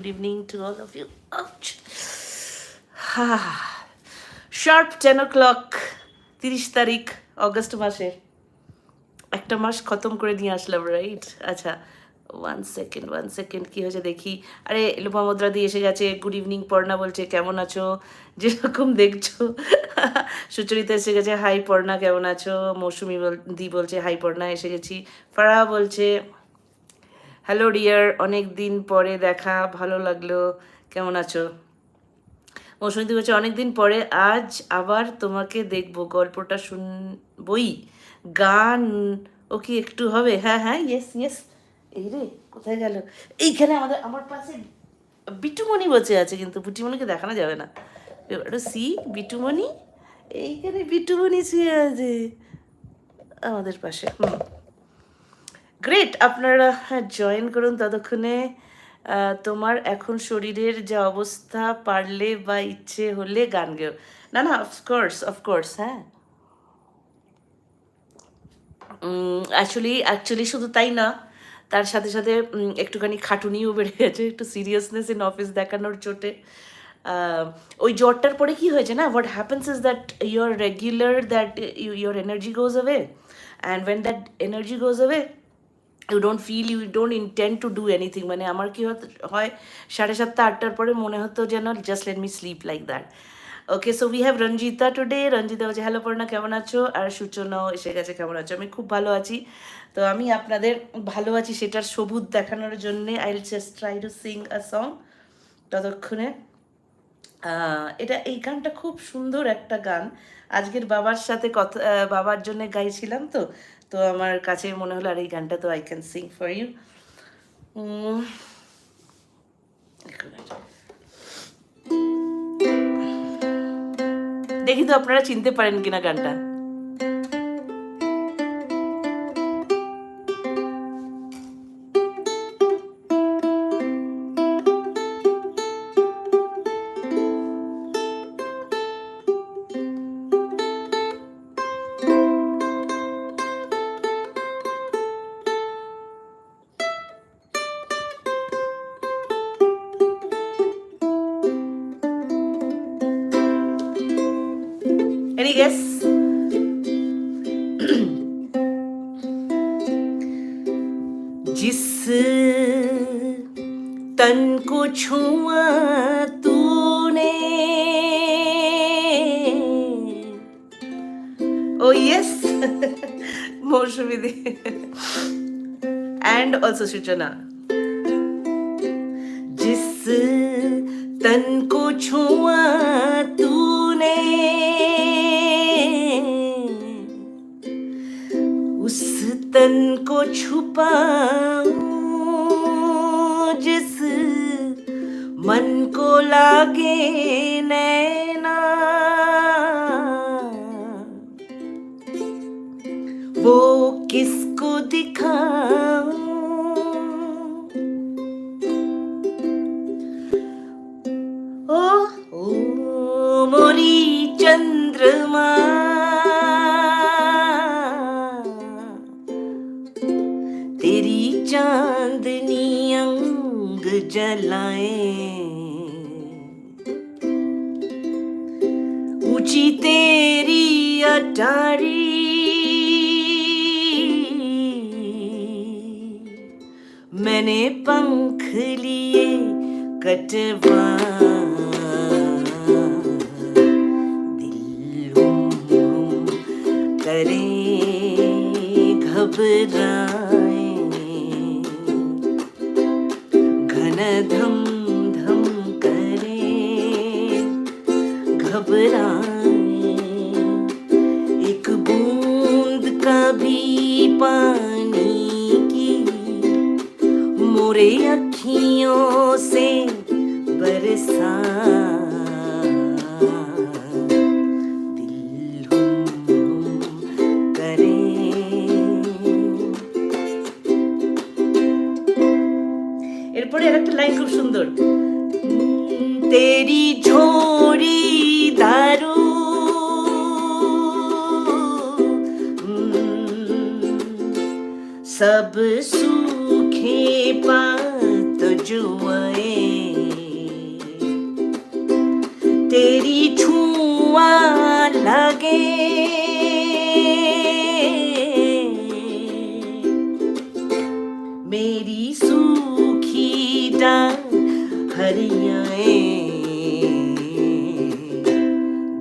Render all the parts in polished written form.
Good evening to all of you. Ouch. Sharp 10 o'clock 30 তারিখ August মাসের একটা মাস খতম করে নিয়ে আসলাম, রাইট? আচ্ছা, ওয়ান সেকেন্ড কি হয়েছে দেখি। আরে লোপামুদ্রা দিয়ে এসে গেছে। গুড ইভিনিং পর্ণা বলছে কেমন আছো, যেরকম দেখছো। সুচরিতা এসে গেছে, হাই পর্ণা কেমন আছো। মৌসুমি দি বলছে হাই পর্ণা এসে গেছি। ফারা বলছে হ্যালো ডিয়ার, অনেক দিন পরে দেখা, ভালো লাগলো, কেমন আছো। মৌসুমী বলছে অনেকদিন পরে আজ আবার তোমাকে দেখবো, গল্পটা শুনবই, গান ও কি একটু হবে? হ্যাঁ হ্যাঁ, ইয়েস ইয়েস। এই রে কোথায় গেল? এইখানে আমার পাশে বিটুমণি বসে আছে, কিন্তু বিটুমণিকে দেখানো যাবে না। একটু সি বিটুমণি, এইখানে বিটুমণি শুয়ে আছে আমাদের পাশে। গ্রেট, আপনারা জয়েন করুন ততক্ষণে। তোমার এখন শরীরের যা অবস্থা, পারলে বা ইচ্ছে হলে গান গেও। না না, অফকোর্স, হ্যাঁ। অ্যাকচুয়ালি শুধু তাই না, তার সাথে সাথে একটুখানি খাটুনিও বেড়ে গেছে, একটু সিরিয়াসনেস ইন অফিস দেখানোর চোটে। ওই জ্বরটার পরে কি হয়েছে না, what happens is that your regular that your energy goes away, and when that energy goes away you don't intend to do anything. মানে আমার কি হয় 7:30-8টার পরে মনে হতো যেন just let me sleep like that. Okay, so we have Ranjita today. Ranjita বলছে হ্যালো পর্ণা কেমন আছো, আর সূচনাও এসে গেছে, কেমন আছো। আমি খুব ভালো আছি। তো আমি আপনাদের ভালো আছি সেটার সবুজ দেখানোর জন্যে I will just try two Singh a song ততক্ষণে। এই গানটা খুব সুন্দর একটা গান। আজকের বাবার সাথে কথা, বাবার জন্য গাইছিলাম, তো তো আমার কাছে মনে হলো আর এই গানটা তো I can sing for you. দেখি তো আপনারা চিনতে পারেন কিনা গানটা। Any guess? जिस तन को छुआ तूने, oh yes, मौसमी दी, and also सूचना। जिस तन को छुआ तूने उस तन को छुपाऊं, जिस मन को लागे नैना वो किसको दिखाऊं। ओ मोरी चंद्रमा तेरी चांदनी अंग जलाए, ऊंची तेरी अटारी मैंने पंख लिए कटवा, दिल करे घबराए, घन धम धम करे घबराए, एक बूंद का भी पानी की मोरे अखियों से बरसा, दिल करे। এরপরে আরেকটা লাইন খুব সুন্দর, তেরি ঝোড়ি দারু सब सूखे पात जुआए, লাগে मेरी सूखी टांग हरियाए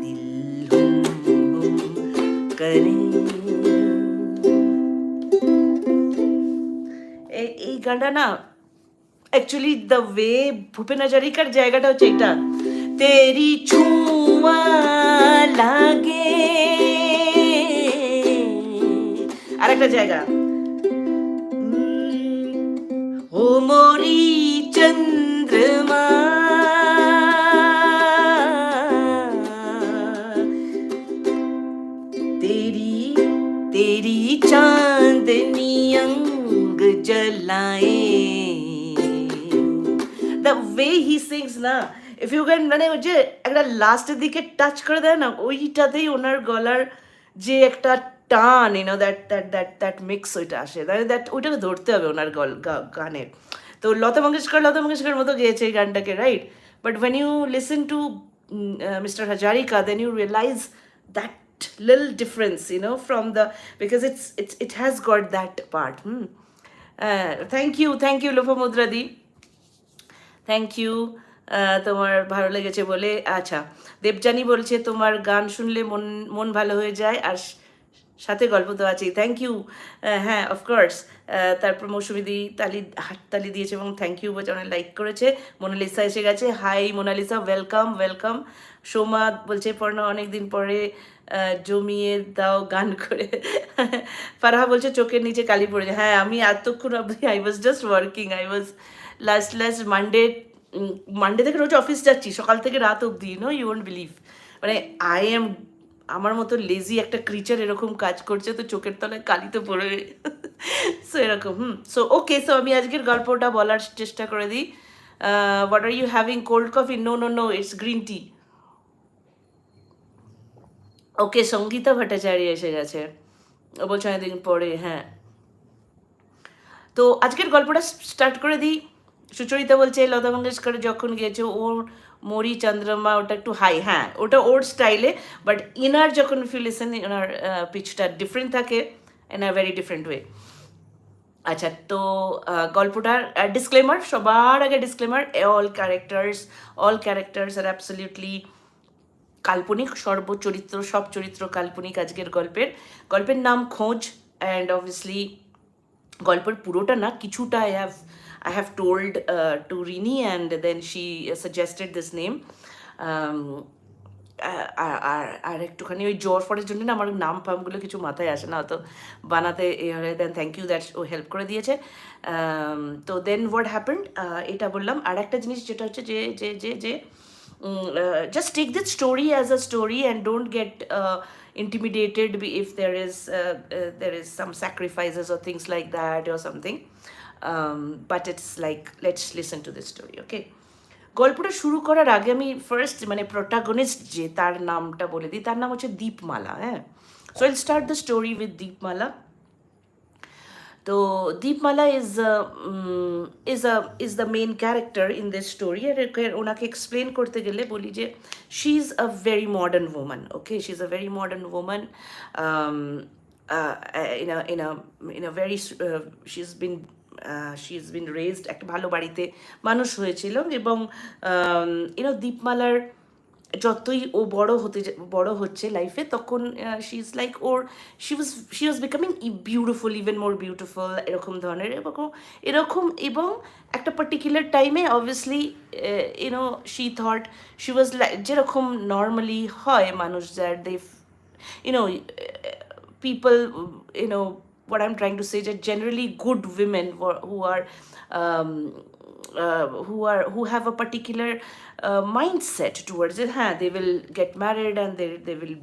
दिल हुम करे এই গানটা না অ্যাকচুয়ালি দ্য ওয়ে ভূপেন হাজারিকার জায়গাটা হচ্ছে এটা তেরি ছুঁয়া লাগে আর একটা জায়গা ও মোরি চন্দ্রমা তেরি তেরি চাঁদনি अंग जलाए the way he sings না if you can মানে ওই যে একটা লাস্টের দিকে টাচ করে দেয় না ওইটাতেই ওনার গলার যে একটা টান ইউনো দ্যাট মিক্স ওইটা আসে দ্যাট ওইটাকে ধরতে হবে ওনার গানের তো লতা মঙ্গেশকর মতো গেয়েছে এই গানটাকে right but when you listen to Mr. Hajarika then you realize that little difference you know from the because it has got that part thank you Lopamudra di thank you তোমার ভালো লেগেছে বলে আচ্ছা দেবজানি বলছে তোমার গান শুনলে মন ভালো হয়ে যায় আর সাথে গল্প তো আছেই থ্যাংক ইউ হ্যাঁ অফকোর্স তারপর মৌসুমিদি হাততালি দিয়েছে এবং থ্যাংক ইউ বলছে অনেক লাইক করেছে মোনালিসা এসে গেছে হাই মোনালিসা ওয়েলকাম সোমা বলছে পড়না অনেকদিন পরে জমিয়ে দাও গান করে ফারহা বলছে চোখের নিচে কালি পড়েছে হ্যাঁ আমি এতক্ষণ অবধি I was just working I was last Monday থেকে রোজ অফিস যাচ্ছি সকাল থেকে রাত অবধি নো ইউ ওন্ট বিলিভ মানে আই এম আমার মতো লেজি একটা ক্রিচার এরকম কাজ করছে তো চোখের তলায় কালি তো পড়ে সো এরকম সো ওকে সো আমি আজকের গল্পটা বলার চেষ্টা করে দিই what are you having cold coffee no it's green tea okay Sangeeta Bhattacharya এসে গেছে ও বলছে অনেকদিন পরে হ্যাঁ তো আজকের গল্পটা স্টার্ট করে দিই সুচরিতা বলছে লতা মঙ্গেশকর যখন গিয়েছে ওর মরি চন্দ্রমা ওটা একটু হাই হ্যাঁ ওটা ওর স্টাইলে বাট ইনার যখন ফিল লিসেন ওনার পিচটা ডিফারেন্ট থাকে in a very different way আচ্ছা তো গল্পটার ডিসক্লেমার সবার আগে ডিসক্লেমার অল ক্যারেক্টার্স আর অ্যাবসলিউটলি কাল্পনিক সব চরিত্র কাল্পনিক আজকের গল্পের নাম খোঁজ অ্যান্ড অবভিয়াসলি গল্পের পুরোটা না কিছুটা I have told to Rini and then she suggested this name আর একটুখানি ওই জ্বর ফরের জন্য না আমার নাম ফামগুলো কিছু মাথায় আসে না তো বানাতে দেন থ্যাংক ইউ দ্যাট ও হেল্প করে দিয়েছে তো দেন হোয়াট হ্যাপেন্ড এটা বললাম আর একটা জিনিস যেটা হচ্ছে যে just take this story as a story and don't get intimidated if there is some sacrifices or things like that or something but it's like let's listen to this story okay গল্পটা শুরু করার আগে আমি first মানে protagonist যে তার নামটা বলে দিই তার নাম হচ্ছে দীপমালা হ্যাঁ সো আইল start the story with Dipmala তো Dipmala is the main character in this story আর ওনাকে এক্সপ্লেন করতে গেলে বলি যে she is a very modern woman okay she's a very modern woman in a very she's been raised একটা ভালো বাড়িতে মানুষ হয়েছিল এবং দীপমালার যতই ও বড় হচ্ছে লাইফে তখন she is like she was becoming beautiful even more beautiful এরকম ধরনের এরকম এবং একটা পার্টিকুলার টাইমে obviously she thought she was like যেরকম নর্মালি হয় মানুষ যার দে people what I'm trying to say that generally good women who have a particular mindset towards it they will get married and they will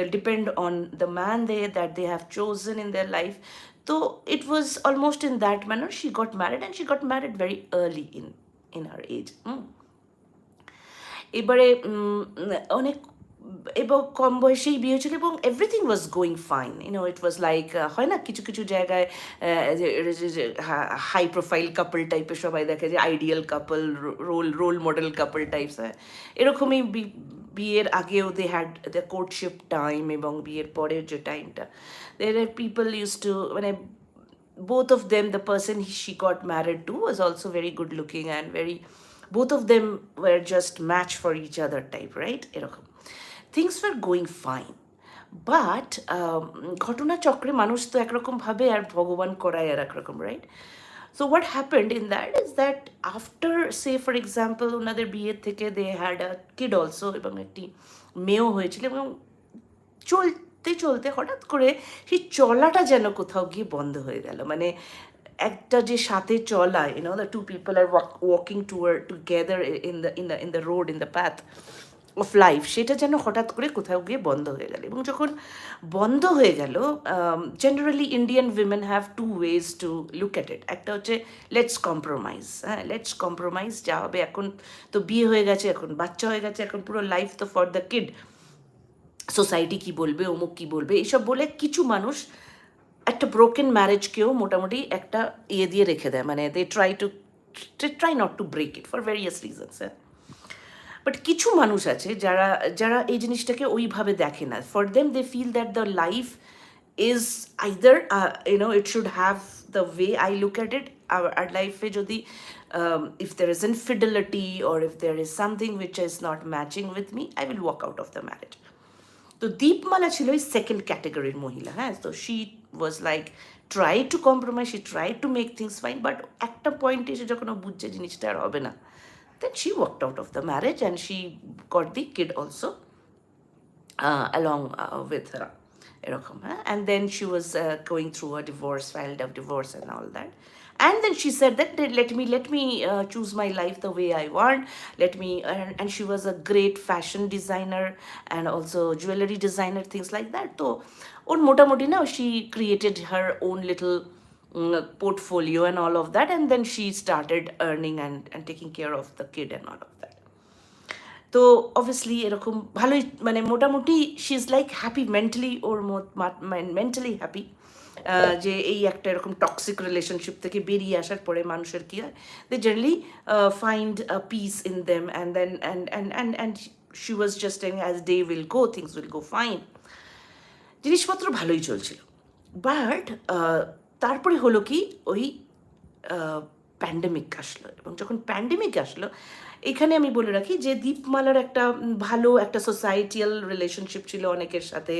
depend on the man that they have chosen in their life so it was almost in that manner she got married and she got married very early in her age এবারে অনেক এবং কম বয়সেই বিয়ে হয়েছিল এবং everything was going fine it was like হয় না কিছু কিছু জায়গায় হাই প্রোফাইল কাপল টাইপের সবাই দেখে যে আইডিয়াল কাপল রোল মডেল কাপল টাইপস এরকমই বিয়ের আগেও দে হ্যাড দ্য কোর্টশিপ টাইম এবং বিয়ের পরের যে টাইমটা, there are people used to, মানে both of them, the person she got married to was also very good looking and very, both of them were just match for each other type, right? এরকম things were going fine, but ঘটনা চক্রে মানুষ তো একরকম ভাবে আর ভগবান করায় আর একরকম, right? So what happened in that is that after say for example ওনাদের বিয়ের থেকে they had a kid also, এবং একটি মেয়েও হয়েছিল, এবং চলতে চলতে হঠাৎ করে সেই চলাটা যেন কোথাও গিয়ে বন্ধ হয়ে গেল। মানে একটা যে সাথে চলা, you know the two people are walking together in the road, in the path of life, সেটা যেন হঠাৎ করে কোথাও গিয়ে বন্ধ হয়ে গেল। এবং যখন বন্ধ হয়ে গেল, generally Indian women have to ways to look at ইট। একটা হচ্ছে লেটস কম্প্রোমাইজ, হ্যাঁ লেটস কম্প্রোমাইজ, যা হবে এখন তো বিয়ে হয়ে গেছে, এখন বাচ্চা হয়ে গেছে, এখন পুরো লাইফ তো ফর দ্য কিড, সোসাইটি কি বলবে, অমুক কি বলবে, এইসব বলে কিছু মানুষ একটা ব্রোকেন ম্যারেজকেও মোটামুটি একটা ইয়ে দিয়ে রেখে দেয়, মানে they try not to break it for various reasons, হ্যাঁ। বাট কিছু মানুষ আছে যারা যারা এই জিনিসটাকে ওইভাবে দেখে না। For them they feel that the life is either it should have the way I look at it. আর লাইফে যদি if there is infidelity or if there is something which is not matching with me, I will walk out of the marriage. তো দীপমালা ছিল ওই second ক্যাটাগরির মহিলা, হ্যাঁ। তো she was like try to compromise, she try to make things fine, but একটা পয়েন্টে এসে যখন ও বুঝছে জিনিসটা আর হবে না, then she walked out of the marriage and she got the kid also along with her, এরকম, হ্যাঁ। And then she was going through a divorce, filed a divorce and all that. And then she said that let me choose my life the way I want. Let me, and she was a great fashion designer and also jewelry designer, things like that. So, on motamoti now she created her own little portfolio and all of that, and then she started earning and taking care of the kid and all of that. তো obviously এরকম ভালোই, মানে মোটামুটি she is like happy mentally, or mentally happy, যে এই একটা এরকম toxic relationship থেকে বেরিয়ে আসার পরে মানুষের কী হয়, they generally find a peace in them, and then and she was just as day will go, things will go fine, জিনিসপত্র ভালোই চলছিল। বাট তারপরে হলো কি, ওই প্যান্ডেমিক আসলো, এবং যখন প্যান্ডেমিক আসলো, এখানে আমি বলে রাখি যে দীপমালার একটা ভালো একটা সোসাইটিয়াল রিলেশনশিপ ছিল অনেকের সাথে।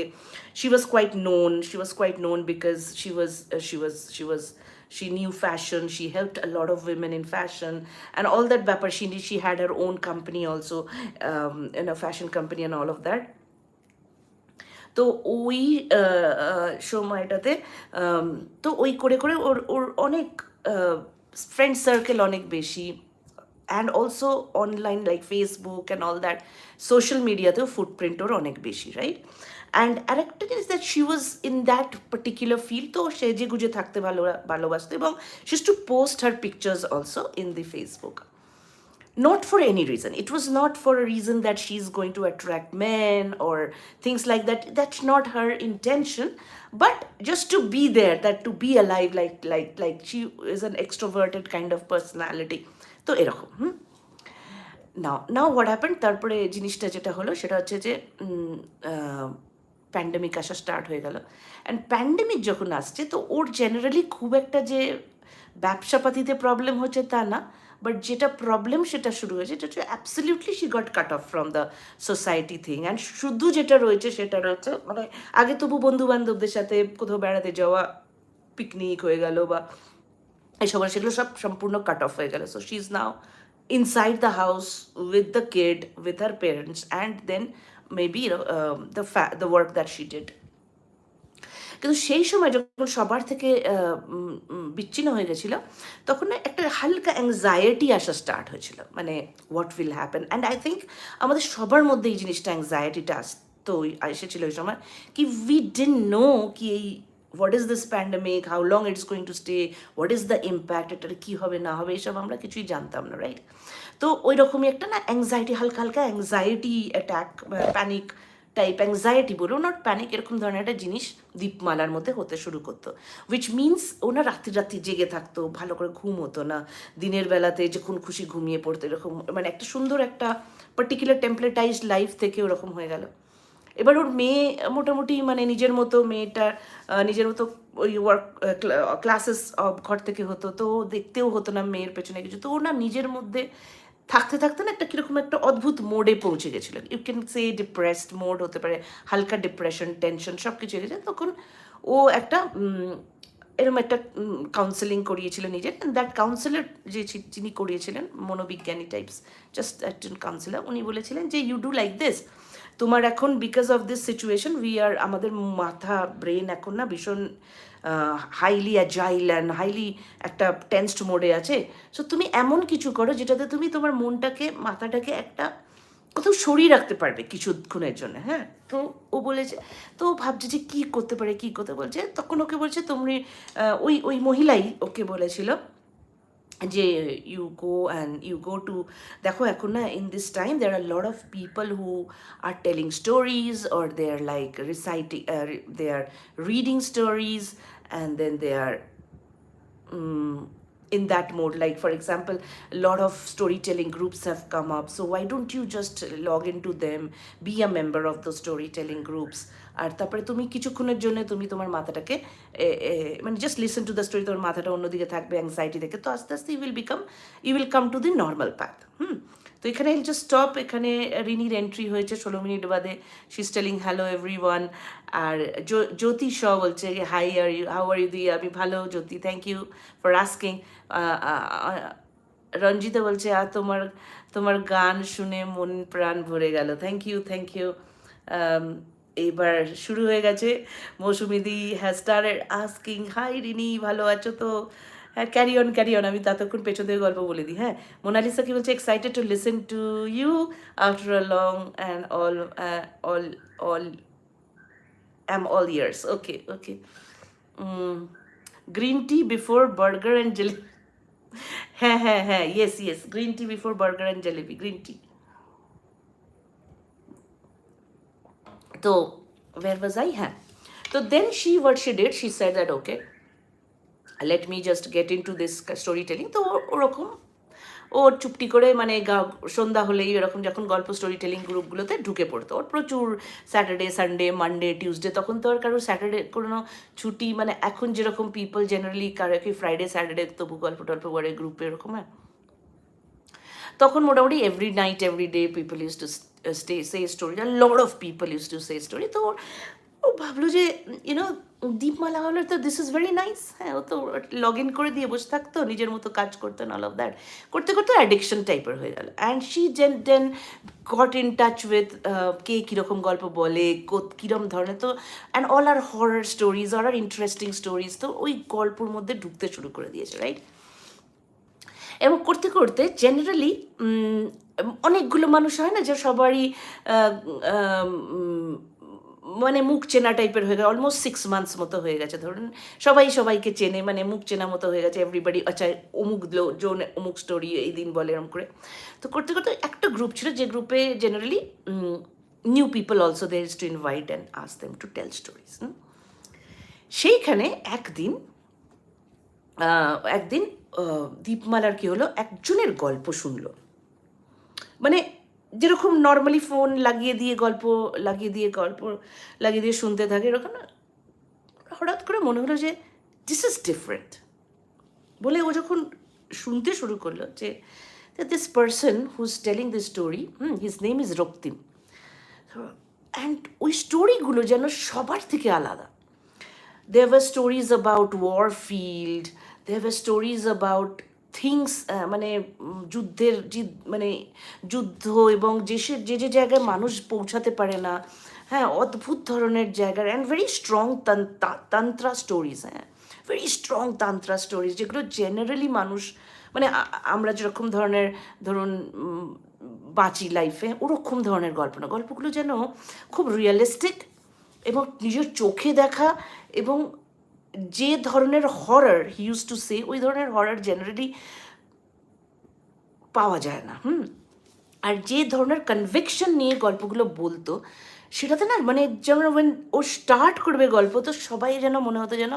She was quite known because she knew fashion, she helped a lot of women in fashion and all that ব্যাপার, she had her own company also, fashion company and all of that. তো ওই সময়টাতে তো ওই করে করে ওর অনেক friend circle অনেক বেশি, and also online like Facebook and all that, social মিডিয়াতেও ফুটপ্রিন্ট ওর অনেক বেশি, রাইট? অ্যান্ড আরেকটা জিনিস that she was in that particular field, তো সেজে গুজে থাকতে ভালোবাসতো, এবং she used to post her pictures also in the Facebook. Not for any reason. It was not for a reason that she's going to attract men or things like that. That's not her intention. But just to be there, that to be alive, like she is an extroverted kind of personality. তো এরকম now what happened, তারপরে জিনিসটা যেটা হলো সেটা হচ্ছে যে pandemic আসা স্টার্ট হয়ে গেল। অ্যান্ড প্যান্ডেমিক যখন আসছে, তো ওর জেনারেলি খুব একটা যে ব্যবসাপাতিতে প্রবলেম হচ্ছে তা না, বাট যেটা প্রবলেম সেটা শুরু হয়েছে, এটা হচ্ছে absolutely she got cut off from the society thing. And শুধু যেটা রয়েছে সেটা রয়েছে, মানে আগে তবু বন্ধু বান্ধবদের সাথে কোথাও বেড়াতে যাওয়া, পিকনিক হয়ে গেল বা এসব, সেগুলো সব সম্পূর্ণ কাট অফ হয়ে গেল। So she is now inside the house with the kid, with her parents, and then maybe the work that she did. কিন্তু সেই সময় যখন সবার থেকে বিচ্ছিন্ন হয়ে গেছিলো, তখন একটা হালকা অ্যাংজাইটি আসা স্টার্ট হয়েছিল, মানে what will happen. And I think আমাদের সবার মধ্যে এই জিনিসটা অ্যাংজাইটিটা আসতো, এসেছিলো ওই সময়, কি উই ডিডন্ট নো কি এই what is this pandemic, how long it's going to stay, what is the impact, এটার কী হবে না হবে, এইসব আমরা কিছুই জানতাম না, রাইট? তো ওই রকমই একটা না অ্যাংজাইটি, হালকা হালকা anxiety attack, panic type anxiety বলুন, নট প্যানিক, এরকম ধরনের একটা জিনিস দীপমালার মধ্যে হতে শুরু করতো, উইচ মিনস ওনার রাত্রি রাত্রি জেগে থাকতো, ভালো করে ঘুম হতো না, দিনের বেলাতে যখন খুশি ঘুমিয়ে পড়তো, এরকম মানে একটা সুন্দর একটা পার্টিকুলার টেমপ্লেটাইজড লাইফ থেকে ওরকম হয়ে গেল। এবার ওর মেয়ে মোটামুটি মানে নিজের মতো, মেয়েটা নিজের মতো ওই ওয়ার্ক ক্লাসেস ঘর থেকে হতো, তো দেখতেও হতো না মেয়ের পেছনে কিছু, তো ও না নিজের মধ্যে থাকতে থাকতে না একটা কীরকম একটা অদ্ভুত মোডে পৌঁছে গেছিলো, you can say depressed mode হতে পারে, হালকা ডিপ্রেশন, টেনশন সব কিছু হয়ে গেছে। তখন ও একটা এরকম একটা কাউন্সেলিং করিয়েছিল নিজের, দ্যাট কাউন্সিলর যে যিনি করিয়েছিলেন মনোবিজ্ঞানী টাইপস, জাস্ট একজন কাউন্সিলর, উনি বলেছিলেন যে ইউ ডু লাইক দিস, তোমার এখন বিকজ অফ দিস সিচুয়েশন আমাদের মাথা ব্রেন এখন না ভীষণ হাইলি অ্যাজাইল অ্যান্ড হাইলি একটা টেন্সড মোডে আছে, সো তুমি এমন কিছু করো যেটাতে তুমি তোমার মনটাকে, মাথাটাকে একটা কোথাও সরিয়ে রাখতে পারবে কিছুক্ষণের জন্য। হ্যাঁ, তো ও বলেছে, তো ও ভাবছে যে কী করতে পারে, কী করতে বলছে, তখন ওকে বলছে তুমি ওই ওই মহিলাই ওকে বলেছিল যে ইউ গো টু, দেখো এখন না in this time there are lot of people who are telling stories or they are like reciting, they are reading stories and then they are in that mode. Like for example, a lot of storytelling groups have come up, so why don't you just log into them, be a member of those storytelling groups, আর তারপরে তুমি কিছুক্ষণের জন্য তুমি তোমার মাথাটাকে মানে just listen to the story, তোমার মাথাটা অন্যদিকে থাকবে অ্যাংজাইটি থেকে, তো আস্তে আস্তে you will come to the normal path. তো এখানে জাস্ট স্টপ, এখানে রিনির এন্ট্রি হয়েছে 16 মিনিট বাদে, she is telling hello everyone, আর জ্যোতি শ বলছে hi are you, how are you দি, আমি ভালো Jyoti, thank you for asking. Ranjita বলছে আর তোমার তোমার গান শুনে মন প্রাণ ভরে গেল, থ্যাংক ইউ থ্যাংক ইউ। এইবার শুরু হয়ে গেছে, মৌসুমিদি has started asking hi Rini ভালো আছো তো, হ্যাঁ ক্যারি অন, আমি ততক্ষণ পেছন থেকে গল্প বলে দিই। হ্যাঁ, মোনালিসা কি বলছে, excited to listen to you after a long and all am all ears. Okay, okay. Green tea before burger and jalebi. হ্যাঁ, yes, green tea before burger and jalebi, green tea. So where was I? So then what she did, she said that okay, let me just get into this storytelling. তো ওরকম ও চুপটি করে মানে সন্ধ্যা হলেই এরকম যখন গল্প স্টোরি টেলিং গ্রুপগুলোতে ঢুকে পড়তো, ওর প্রচুর স্যাটারডে, সানডে, মানডে, টিউসডে, তখন তো আর কারোর স্যাটারডে কোনো ছুটি, মানে এখন যেরকম পিপল জেনারেলি কারো কি ফ্রাইডে স্যাটারডে তবু গল্প টল্প করে গ্রুপে এরকম, হ্যাঁ, তখন মোটামুটি every night every day people use to say story, আর lot of people use to say story. তো ও ভাবলো যে ইউনো দীপমালা হলো তো দিস ইজ ভেরি নাইস। হ্যাঁ, ও তো লগ ইন করে দিয়ে বসে থাকতো, নিজের মতো কাজ করতো, অল অফ দ্যাট করতে করতে অ্যাডিকশন টাইপের হয়ে গেল। And she then got in touch with কে কীরকম গল্প বলে, কীরকম ধরনের, তো and all are horror stories, all are interesting stories, তো ওই গল্পর মধ্যে ঢুকতে শুরু করে দিয়েছে, রাইট। এবং করতে করতে জেনারেলি অনেকগুলো মানুষ হয় না যে সবারই মানে মুখ চেনা টাইপের হয়ে গেছে, অলমোস্ট 6 months মতো হয়ে গেছে, ধরুন সবাই সবাইকে চেনে, মানে মুখ চেনা মতো হয়ে গেছে, এভরিবাডি আচ্ছা অমুক জন অমুক স্টোরি এই দিন বলে এরকম করে। তো করতে করতে একটা গ্রুপ ছিল, যে গ্রুপে generally new people also they is to invite and ask them to tell stories. সেইখানে একদিন দীপমালার কি হলো, একজনের গল্প শুনলো, মানে যেরকম নর্মালি ফোন লাগিয়ে দিয়ে শুনতে থাকে এরকম না, হঠাৎ করে মনে হলো যে দিস ইজ ডিফারেন্ট বলে ও যখন শুনতে শুরু করলো যে this person who is telling this story, his name is Raktim, and ওই স্টোরিগুলো যেন সবার থেকে আলাদা। There were stories about warfield, there were stories about things, মানে যুদ্ধ এবং যে জায়গায় মানুষ পৌঁছাতে পারে না, হ্যাঁ, অদ্ভুত ধরনের জায়গার, অ্যান্ড ভেরি স্ট্রং তান্ত্রা স্টোরিজ, হ্যাঁ, ভেরি স্ট্রং তান্ত্রা স্টোরিজ, যেগুলো জেনারেলি মানুষ মানে আমরা যেরকম ধরনের ধরুন বাঁচি লাইফে, ওরকম ধরনের গল্প না, গল্পগুলো যেন খুব রিয়েলিস্টিক এবং নিজের চোখে দেখা, এবং যে ধরনের হরার হি ইউজ টু সে, ওই ধরনের হরার জেনারেলি পাওয়া যায় না। আর যে ধরনের কনভিকশন নিয়ে গল্পগুলো বলতো, সেটাতে না মানে যেমন ও স্টার্ট করবে গল্প, তো সবাই যেন মনে হতো যেন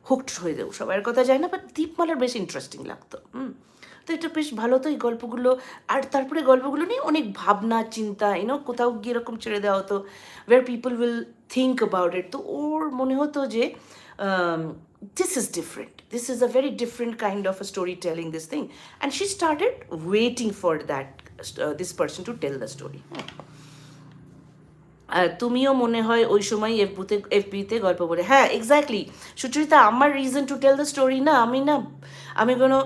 হুকড হয়ে যাও, সবার কথা যায় না, বাট দীপমালার বেশ ইন্টারেস্টিং লাগতো। তো এটা বেশ ভালো, তো এই গল্পগুলো। আর তারপরে গল্পগুলো নিয়ে অনেক ভাবনা চিন্তা, কোথাও গিয়ে এরকম ছেড়ে দেওয়া হতো, where people will think about it. তো ওর মনে হতো যে this is different, this is a very different kind of a storytelling, this thing, and she started waiting for that this person to tell the story. তুমিও মনে হয় ওই সময় এফবিতে গল্প বলে, হ্যাঁ এক্স্যাক্টলি সুচরিতা, আমার reason to tell the story না, আমি কোনো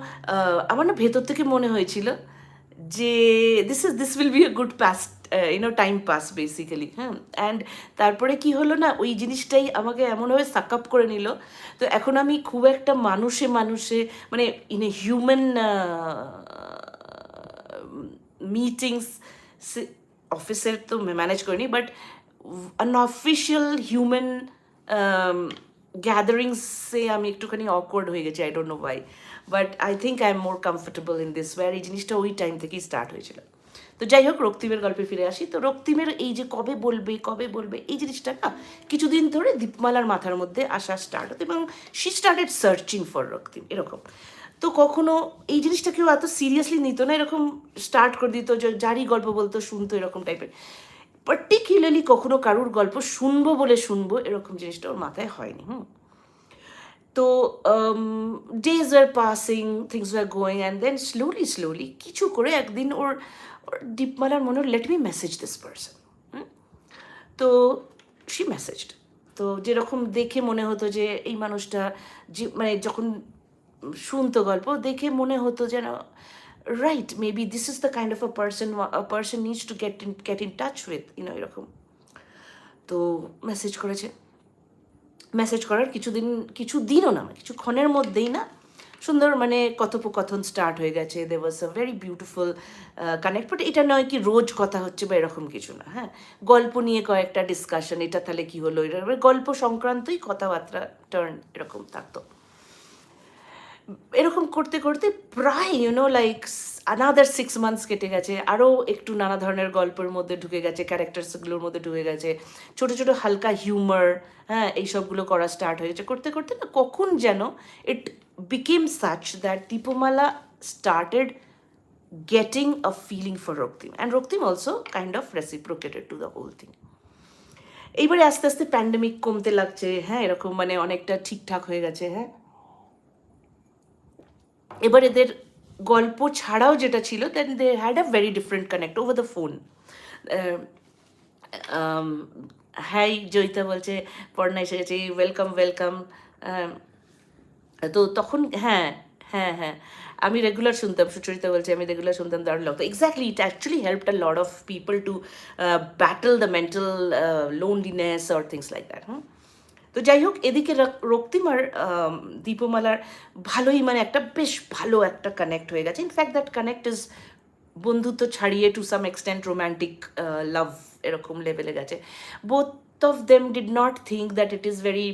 আমার না ভেতর থেকে মনে হয়েছিল যে this will B a good past time pass basically. হ্যাঁ, অ্যান্ড তারপরে কি হলো না, ওই জিনিসটাই আমাকে এমনভাবে সাক আপ করে নিল। তো এখন আমি খুব একটা মানুষে মানে ইন এ হিউম্যান মিটিংস, অফিসের তো ম্যানেজ করিনি, বাট আনঅফিশিয়াল হিউম্যান গ্যাদারিংসে আমি একটুখানি অকওয়ার্ড হয়ে গেছি, I don't know why, but I think I am more comfortable in this wear. এই জিনিসটা ওই টাইম থেকেই স্টার্ট হয়েছিল। তো যাই হোক, রক্তিমের গল্পে ফিরে আসি। তো রক্তিমের এই যে কবে বলবে এই জিনিসটা না কিছুদিন ধরে দীপমালার মাথার মধ্যে আসা স্টার্ট হতো, এবং শি স্টার্টেড সার্চিং ফর রক্তিম, এরকম। তো কখনো এই জিনিসটা কেউ এত সিরিয়াসলি নিত না, এরকম স্টার্ট করে দিত, যারই গল্প বলতো শুনতো, এরকম টাইপের। পার্টিকুলারলি কখনো কারুর গল্প শুনবো এরকম জিনিসটা ওর মাথায় হয়নি। তো days were passing, things were going, and then slowly কিছু করে একদিন ওর দীপমালার মনে হল, let me message this person. তো শি মেসেজড। তো যেরকম দেখে মনে হতো যে এই মানুষটা, যে মানে যখন শুনতো গল্প দেখে মনে হতো যেন right, maybe this is the kind of a person needs to get in touch with, এরকম। তো মেসেজ করার কিছুদিনও না, কিছুক্ষণের মধ্যেই না সুন্দর মানে কথোপকথন স্টার্ট হয়ে গেছে। They was a very beautiful connect. But এটা নয় কি রোজ কথা হচ্ছে বা এরকম কিছু না। হ্যাঁ, গল্প নিয়ে কয়েকটা ডিসকাশন, এটা তাহলে কি হলো, এটা গল্প সংক্রান্তই কথাবার্তা টার্ন এরকম থাকতো। এরকম করতে করতে প্রায় লাইক আনাদার 6 months কেটে গেছে। আরও একটু নানা ধরনের গল্পের মধ্যে ঢুকে গেছে, ক্যারেক্টার্সগুলোর মধ্যে ঢুকে গেছে, ছোটো ছোটো হালকা হিউমার, হ্যাঁ এইসবগুলো করা স্টার্ট হয়ে গেছে। করতে করতে না কখন যেন ইট became such that Dipmala started getting a feeling for Roktim, and Roktim also kind of reciprocated to the whole thing. এইবারে আস্তে আস্তে প্যান্ডেমিক কমতে লাগছে, হ্যাঁ এরকম মানে অনেকটা ঠিকঠাক হয়ে গেছে। হ্যাঁ, এবার এদের গল্প ছাড়াও যেটা ছিল, then they had a very different connect over the phone. হ্যাঁ, জয়িতা বলছে পড়না এসে গেছে, ওয়েলকাম। তো তখন হ্যাঁ, আমি রেগুলার শুনতাম, সুচরিতা বলছে আমি রেগুলার শুনতাম, দারুণ লাগতো। Exactly, it actually helped a lot of people to battle the mental loneliness or things like that. তো যাই হোক, এদিকে রক্তিম আর দীপমালার ভালোই মানে একটা বেশ ভালো একটা কানেক্ট হয়ে গেছে। ইনফ্যাক্ট দ্যাট কানেক্ট ইজ বন্ধুত্ব ছাড়িয়ে to some extent romantic love এরকম লেভেলে গেছে। Both of them did not think that it is very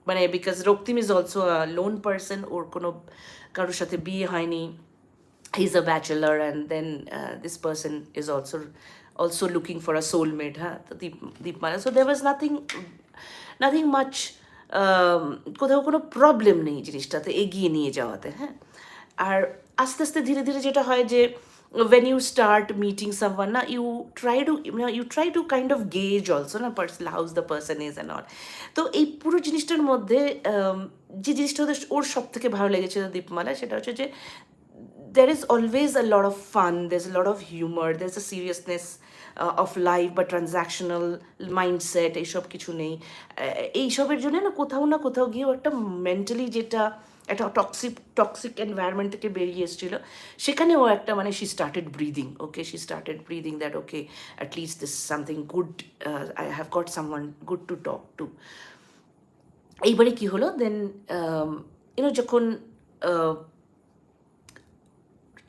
মানে, because Raktim is also a lone person, ওর কোনো কারোর সাথে বিয়ে হয়নি, he is a bachelor, and then this person is also looking for a soulmate. হ্যাঁ, তো Deepmala, so there was nothing much, কোথাও কোনো প্রবলেম নেই জিনিসটাতে এগিয়ে নিয়ে যাওয়াতে। হ্যাঁ, আর আস্তে আস্তে ধীরে ধীরে যেটা হয় যে when you start meeting someone na, you try to kind of gauge also na how's the person is and all. তো এই পুরো জিনিসটার মধ্যে যে জিনিসটা ওর সব থেকে ভালো লেগেছিল দীপমালা, সেটা হচ্ছে যে there is always a lot of fun, there's a lot of humor, there's a seriousness of life, but transactional mindset এইসব কিছু নেই। এইসবের জন্য না কোথাও গিয়েও একটা মেন্টালি যেটা একটা টক্সিক এনভায়রনমেন্ট থেকে বেরিয়ে এসেছিল, সেখানে ও একটা মানে she started breathing that okay at least this something good, I have got someone good to talk to. এইবারে কী হলো, দেন যখন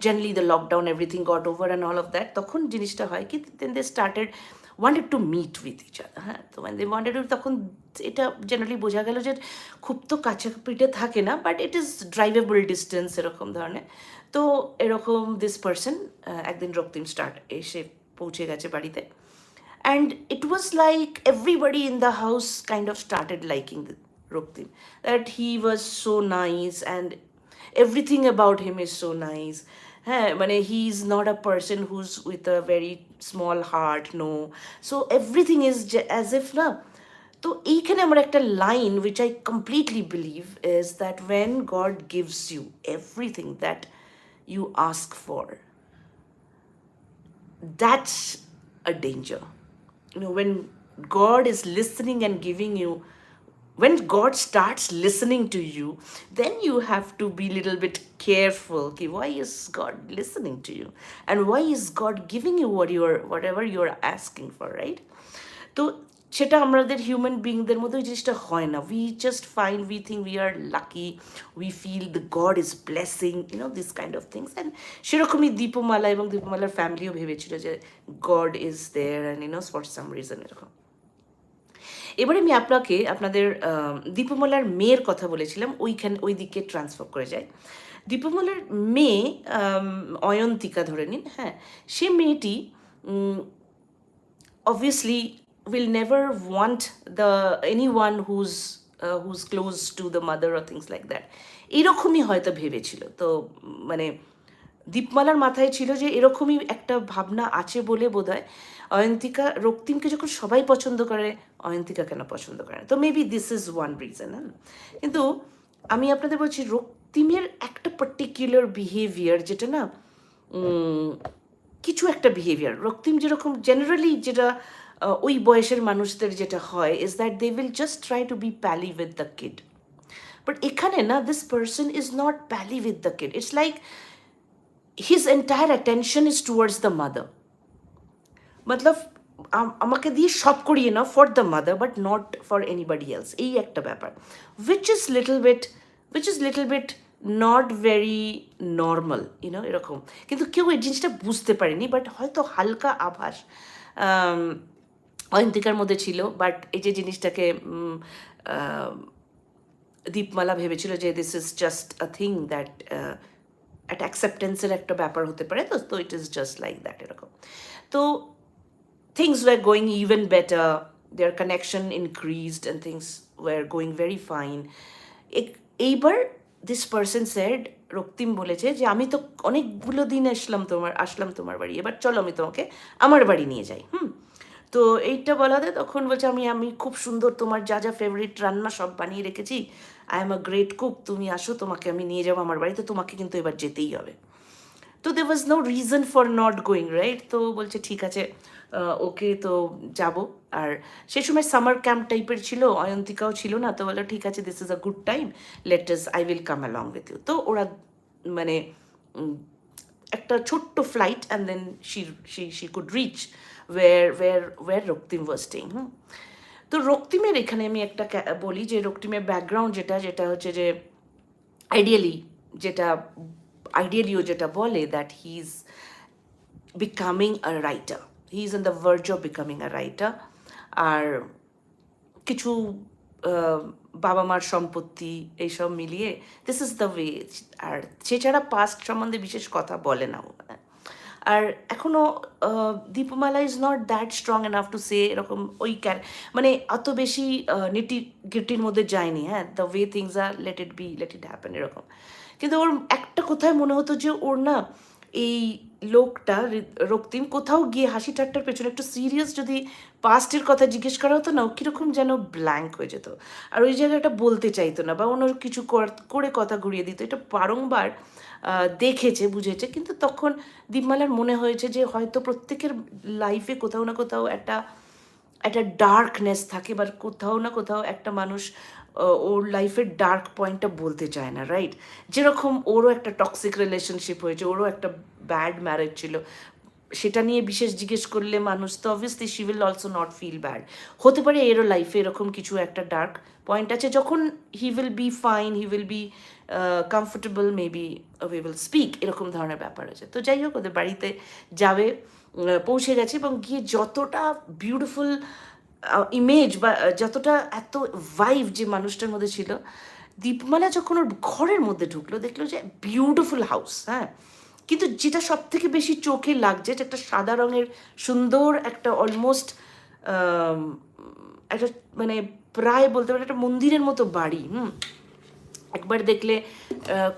generally the lockdown, everything got over and all of that, তখন জিনিসটা হয় কি, then they started wanted to meet with each other. হ্যাঁ, তো when they wanted to, তখন এটা জেনারেলি বোঝা গেল যে খুব তো কাছাপিঠে থাকে না, বাট ইট ইজ ড্রাইভেবল ডিস্টেন্স এরকম ধরনের। তো এরকম দিস পার্সন একদিন রক্তিম এসে পৌঁছে গেছে বাড়িতে, And it was like everybody in the house kind of started liking Ruktim, that he was so nice and everything about him is so nice. হ্যাঁ মানে he is not a person who's with a very small heart, no. So everything is as if না। তো এইখানে আমার একটা line which I completely believe is that when God gives you everything that you ask for, that's a danger. You know, when God is listening and giving you, when God starts listening to you, then you have to be a little bit careful. Okay, why is God listening to you? And why is God giving you whatever you're asking for, right? তো সেটা আমাদের human বিংদের মধ্যে ওই জিনিসটা হয় না। We just find, we think we are lucky, we feel the God is blessing, you know this kind of things. And সেরকমই দীপমালা এবং দীপমালার ফ্যামিলিও ভেবেছিল যে God is there and you know for some reason এরকম। এবারে আমি আপনাদের দীপমালার মেয়ের কথা বলেছিলাম, ওই দিকে ট্রান্সফার করে যায়। দীপমালার মেয়ে অয়ন্তিকা ধরে নিন, হ্যাঁ, সে মেয়েটি obviously will never want anyone who's close to the mother or things like that, এরকমই হয়তো ভেবেছিল। তো মানে দীপমালার মাথায় ছিল যে এরকমই একটা ভাবনা আছে বলে বোধহয় অয়ন্তিকা রক্তিমকে যখন সবাই পছন্দ করে, অয়ন্তিকা কেন পছন্দ করে না। তো maybe this is one reason. কিন্তু আমি আপনাদের বলছি রক্তিমের একটা পার্টিকুলার বিহেভিয়ার, যেটা না কিছু একটা বিহেভিয়ার রক্তিম যেরকম জেনারেলি যেটা ওই বয়সের মানুষদের যেটা হয় is that they will just try to be pally with the kid. But এখানে না, this person is not pally with the kid, it's like his entire attention is towards the mother. মতলব আমাকে দিয়ে সব করিয়ে নাও for the mother, but not for anybody else, এই একটা ব্যাপার, which is little bit not very normal, you know এরকম। কিন্তু কেউ এই জিনিসটা বুঝতে পারেনি, বাট হয়তো হালকা আভাস অয়ন্তিকার মধ্যে ছিল। বাট এই যে জিনিসটাকে দীপমালা ভেবেছিল যে this is just a thing that একটা অ্যাকসেপ্টেন্সের একটা ব্যাপার হতে পারে, তো it is just like that এরকম। তো things were going even better, their connection increased and things were going very fine. এইবার this person said, রক্তিম বলেছে যে আমি তো অনেকগুলো দিন আসলাম তোমার বাড়ি, এবার চলো আমি তোমাকে আমার বাড়ি নিয়ে যাই। তো এইটা বলাতে তখন বলছে আমি খুব সুন্দর, তোমার যা যা ফেভারিট রান্না সব বানিয়ে রেখেছি, I am a great cook, তুমি আসো, তোমাকে আমি নিয়ে যাবো আমার বাড়িতে, তোমাকে কিন্তু এবার যেতেই হবে। তো there was no reason for not going, right? তো বলছে ঠিক আছে, ওকে, তো যাব। আর সেই সময় সামার ক্যাম্প টাইপের ছিল, অয়ন্তিকাও ছিল না, তো বললো ঠিক আছে, this is a good time, I will come along with you. তো ওরা মানে একটা ছোট্ট flight and then she could reach where Raktim was staying. তো রক্তিমের এখানে আমি একটা বলি যে রক্তিমের ব্যাকগ্রাউন্ড যেটা হচ্ছে যে আইডিয়ালিও যেটা বলে that he is becoming a writer, he is on the verge of becoming a writer. আর কিছু বাবা মার সম্পত্তি এইসব মিলিয়ে দিস ইজ দ্য ওয়ে। আর সেছাড়া পাস্ট সম্বন্ধে বিশেষ কথা বলে না। আর এখনও Deepmala is not that strong enough to say এরকম ওই মানে অত বেশি গিটির মধ্যে যায়নি। হ্যাঁ, the way things are let it happen এরকম। কিন্তু ওর একটা কোথায় মনে হতো যে ওর না এই লোকটা রক্তিম কোথাও গিয়ে হাসি ঠাট্টার পেছনে একটু সিরিয়াস যদি পাস্টের কথা জিজ্ঞেস করা হতো না, কীরকম যেন ব্ল্যাঙ্ক হয়ে যেত, আর ওই জায়গাটা বলতে চাইতো না বা অন্য কিছু করে কথা ঘুরিয়ে দিত। এটা বারংবার দেখেছে, বুঝেছে। কিন্তু তখন দীপমালার মনে হয়েছে যে হয়তো প্রত্যেকের লাইফে কোথাও না কোথাও একটা ডার্কনেস থাকে, বা কোথাও না কোথাও একটা মানুষ ওর লাইফের ডার্ক পয়েন্টটা বলতে চায় না, রাইট? যেরকম ওরও একটা টক্সিক রিলেশনশিপ হয়েছে, ওরও একটা ব্যাড ম্যারেজ ছিল, সেটা নিয়ে বিশেষ জিজ্ঞেস করলে মানুষ তো obviously she will also not feel bad. হতে পারে এরও লাইফে এরকম কিছু একটা ডার্ক পয়েন্ট আছে, যখন he will be fine, he will be comfortable, maybe we will speak, এরকম ধরনের ব্যাপার আছে। তো যাই হোক, ওদের বাড়িতে যাবে, পৌঁছে গেছে, এবং গিয়ে যতটা বিউটিফুল ইমেজ বা যতটা এত ভাইভ যে মানুষটার মধ্যে ছিল, দীপমালা যখন ওর ঘরের মধ্যে ঢুকলো দেখলো যে বিউটিফুল হাউস, হ্যাঁ, কিন্তু যেটা সব থেকে বেশি চোখে লাগছে যে একটা সাদা রঙের সুন্দর একটা অলমোস্ট একটা মানে প্রায় বলতে পারে একটা মন্দিরের মতো বাড়ি। একবার দেখলে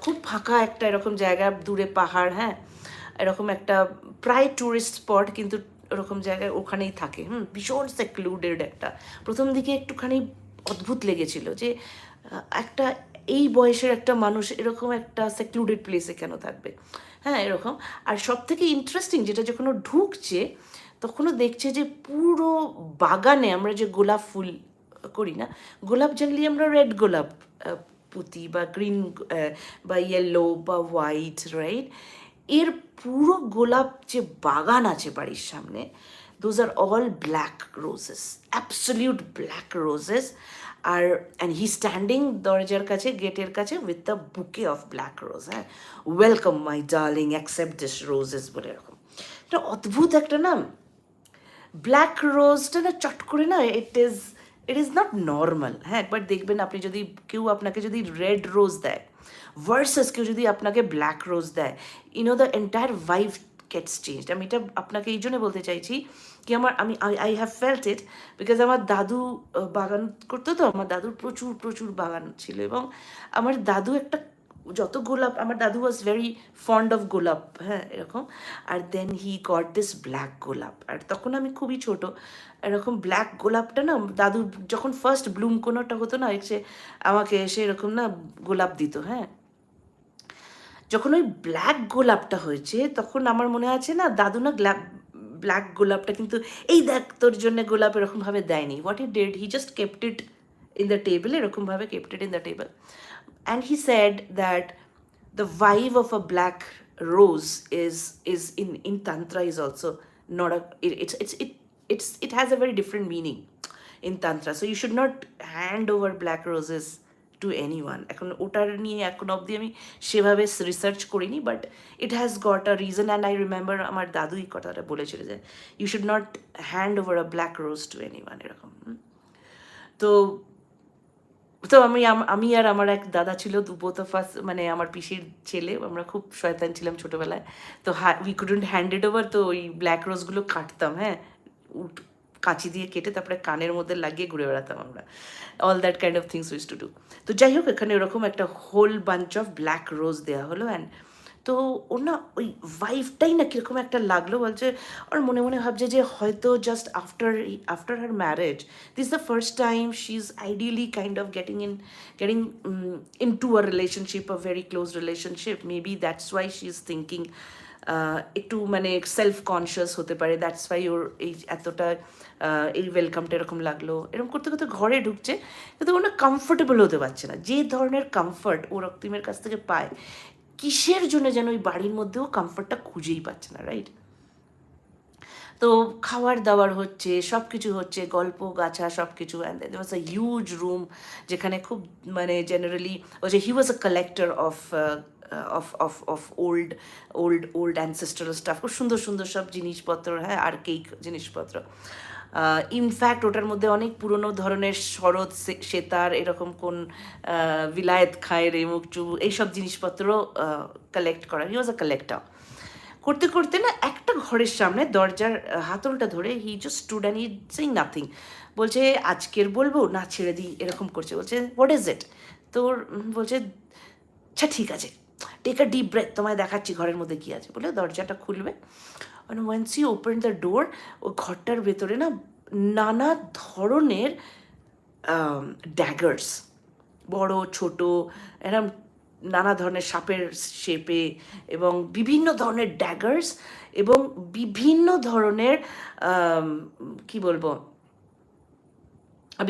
খুব ফাঁকা একটা এরকম জায়গা, দূরে পাহাড়, হ্যাঁ, এরকম একটা প্রায় ট্যুরিস্ট স্পট, কিন্তু ওরকম জায়গায় ওখানেই থাকে। ভীষণ সেক্লুডেড একটা। প্রথম দিকে একটুখানি অদ্ভুত লেগেছিল যে একটা এই বয়সের একটা মানুষ এরকম একটা সেক্লুডেড প্লেসে কেন থাকবে, হ্যাঁ, এরকম। আর সব থেকে ইন্টারেস্টিং যেটা, যখন ও ঢুকছে তখনও দেখছে যে পুরো বাগানে আমরা যে গোলাপ ফুল করি না, গোলাপ জেনারেলি আমরা রেড গোলাপ পুঁতি বা গ্রিন বা ইয়েলো বা হোয়াইট, রাইট? এর পুরো গোলাপ যে বাগান আছে বাড়ির সামনে, those are all black roses, absolute black roses. আর অ্যান্ড হি স্ট্যান্ডিং দরজার কাছে, গেটের কাছে, with the bouquet of black rose, হ্যাঁ, welcome my darling, accept this roses বলে এরকম। এটা অদ্ভুত একটা নাম। ব্ল্যাক রোজটা না চট করে না, ইট ইজ নট নর্মাল। হ্যাঁ, একবার দেখবেন আপনি, যদি কেউ আপনাকে যদি রেড রোজ দেয় ভার্সেস কেউ যদি আপনাকে ব্ল্যাক রোজ দেয়, the entire vibe gets changed. আমি এটা আপনাকে এই জন্য বলতে চাইছি কি, I have felt it, because আমার দাদু বাগান করতো, তো আমার দাদুর প্রচুর প্রচুর বাগান ছিল, এবং আমার দাদু একটা যত গোলাপ, আমার দাদু ওয়াজ ভেরি ফন্ড অফ গোলাপ, হ্যাঁ, এরকম। আর দেন হি গট দিস ব্ল্যাক গোলাপ, আর তখন আমি খুবই ছোট, এরকম ব্ল্যাক গোলাপটা না, দাদু যখন ফার্স্ট ব্লুম কোনোটা হতো না, এসে আমাকে এসে এরকম না গোলাপ দিত, হ্যাঁ। যখন ওই ব্ল্যাক গোলাপটা হয়েছে, তখন আমার মনে আছে না, দাদু না ব্ল্যাক গোলাপটা কিন্তু এই দেখ তোর জন্য গোলাপ এরকমভাবে দেয়নি। What he did, he just kept it in the table, এরকমভাবে kept it in the table, and he said that the vibe of a black rose is in tantra is also not a it has a very different meaning in tantra, so you should not hand over black roses to anyone. এখন ওটার নিয়ে এখন অবধি আমি সেভাবে research করিনি, but it has got a reason, and I remember আমার দাদু এই কথাটা বলেছিল যে you should not hand over a black rose to anyone, এরকম। তো তো আমি আর আমার এক দাদা ছিল, বোথ অফ আস, মানে আমার পিসির ছেলে, আমরা খুব শয়তান ছিলাম ছোটোবেলায়। তো we couldn't hand it over, তো ওই ব্ল্যাক রোজগুলো কাটতাম, হ্যাঁ, কাঁচি দিয়ে কেটে তারপরে কানের মধ্যে লাগিয়ে ঘুরে বেড়াতাম আমরা। All that kind of things use to do. তো যাই হোক, এখানে ওরকম একটা whole bunch of black rose দেওয়া হলো, অ্যান্ড তো ওর না ওই ওয়াইফটাই না কীরকম একটা লাগলো, বলছে ওর মনে মনে ভাবছে যে হয়তো just after her marriage this the first time she is ideally kind of getting in to a relationship, a very close relationship, maybe that's why she is thinking, একটু মানে সেলফ কনসিয়াস হতে পারে, দ্যাটস ওয়াই ওর এই এতটা এই ওয়েলকামটা এরকম লাগলো। এরকম করতে করতে ঘরে ঢুকছে, কিন্তু ওরা কমফোর্টেবল হতে পারছে না। যে ধরনের কমফর্ট ও রক্তিমের কাছ থেকে পায়, কিসের জন্য যেন ওই বাড়ির মধ্যেও কমফর্টটা খুঁজেই পাচ্ছে না, রাইট? তো খাবার দাবার হচ্ছে, সব কিছু হচ্ছে, গল্প গাছা সব কিছু, and there was a huge room, যেখানে খুব মানে generally he was a collector of old ancestral stuff, খুব সুন্দর সুন্দর সব জিনিসপত্র, হ্যাঁ, আর কেক জিনিসপত্র। ইনফ্যাক্ট ওটার মধ্যে অনেক পুরনো ধরনের শরৎ, সেতার, এরকম কোন বিলায়েত খায়, রেমুকচু, এইসব জিনিসপত্র কালেক্ট করা। হি ওয়াজ আ কালেক্টর। করতে করতে না একটা ঘরের সামনে দরজার হাতলটা ধরে he just stood and he saying nothing, বলছে আজকের বলবো না ছেড়ে দিই, এরকম করছে। বলছে হোয়াট ইজ ইট? তোর বলছে আচ্ছা ঠিক আছে, টেক আ ডিপ ব্রেথ, তোমায় দেখাচ্ছি ঘরের মধ্যে কী আছে, বলে দরজাটা খুলবে। মানে once you open the door, ও ঘরটার ভেতরে না নানা ধরনের ড্যাগার্স, বড় ছোট, এরম নানা ধরনের সাপের শেপে, এবং বিভিন্ন ধরনের ড্যাগার্স, এবং বিভিন্ন ধরনের কি বলবো,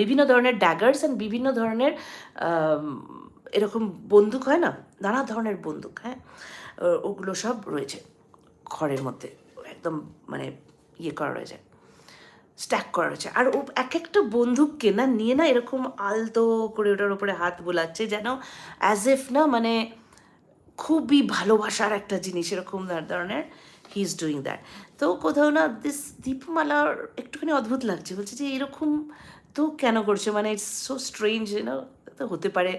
বিভিন্ন ধরনের ড্যাগার্স অ্যান্ড বিভিন্ন ধরনের এরকম বন্দুক হয় না, নানা ধরনের বন্দুক, হ্যাঁ, ওগুলো সব রয়েছে ঘরের মধ্যে, একদম মানে ইয়ে করা রয়েছে, স্ট্যাক করা রয়েছে। আর ও এক একটা বন্দুককে না নিয়ে না এরকম আলতো করে ওটার ওপরে হাত বোলাচ্ছে, যেন অ্যাজ ইফ না মানে খুবই ভালোবাসার একটা জিনিস, এরকম ধরনের হি ইজ ডুইং দ্যাট। তো কোথাও না দিস দীপমালার একটুখানি অদ্ভুত লাগছে, বলছে যে এরকম তো কেন করছে, মানে ইটস সো স্ট্রেঞ্জ, তো হতে পারে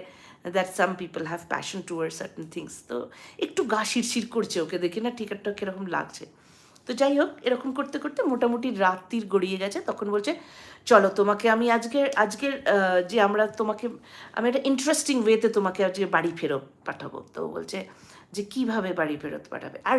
that some people have passion towards certain things. তো একটু গা শিরশির করছে ওকে দেখে না, ঠিক একটা কীরকম লাগছে। তো যাই হোক, এরকম করতে করতে মোটামুটি রাত্রির গড়িয়ে গেছে। তখন বলছে চলো তোমাকে আমি আজকের যে আমরা তোমাকে আমি একটা ইন্টারেস্টিং ওয়েতে তোমাকে আজকে বাড়ি ফেরত পাঠাবো। তো বলছে যে কিভাবে বাড়ি ফেরত পাঠাবে। আর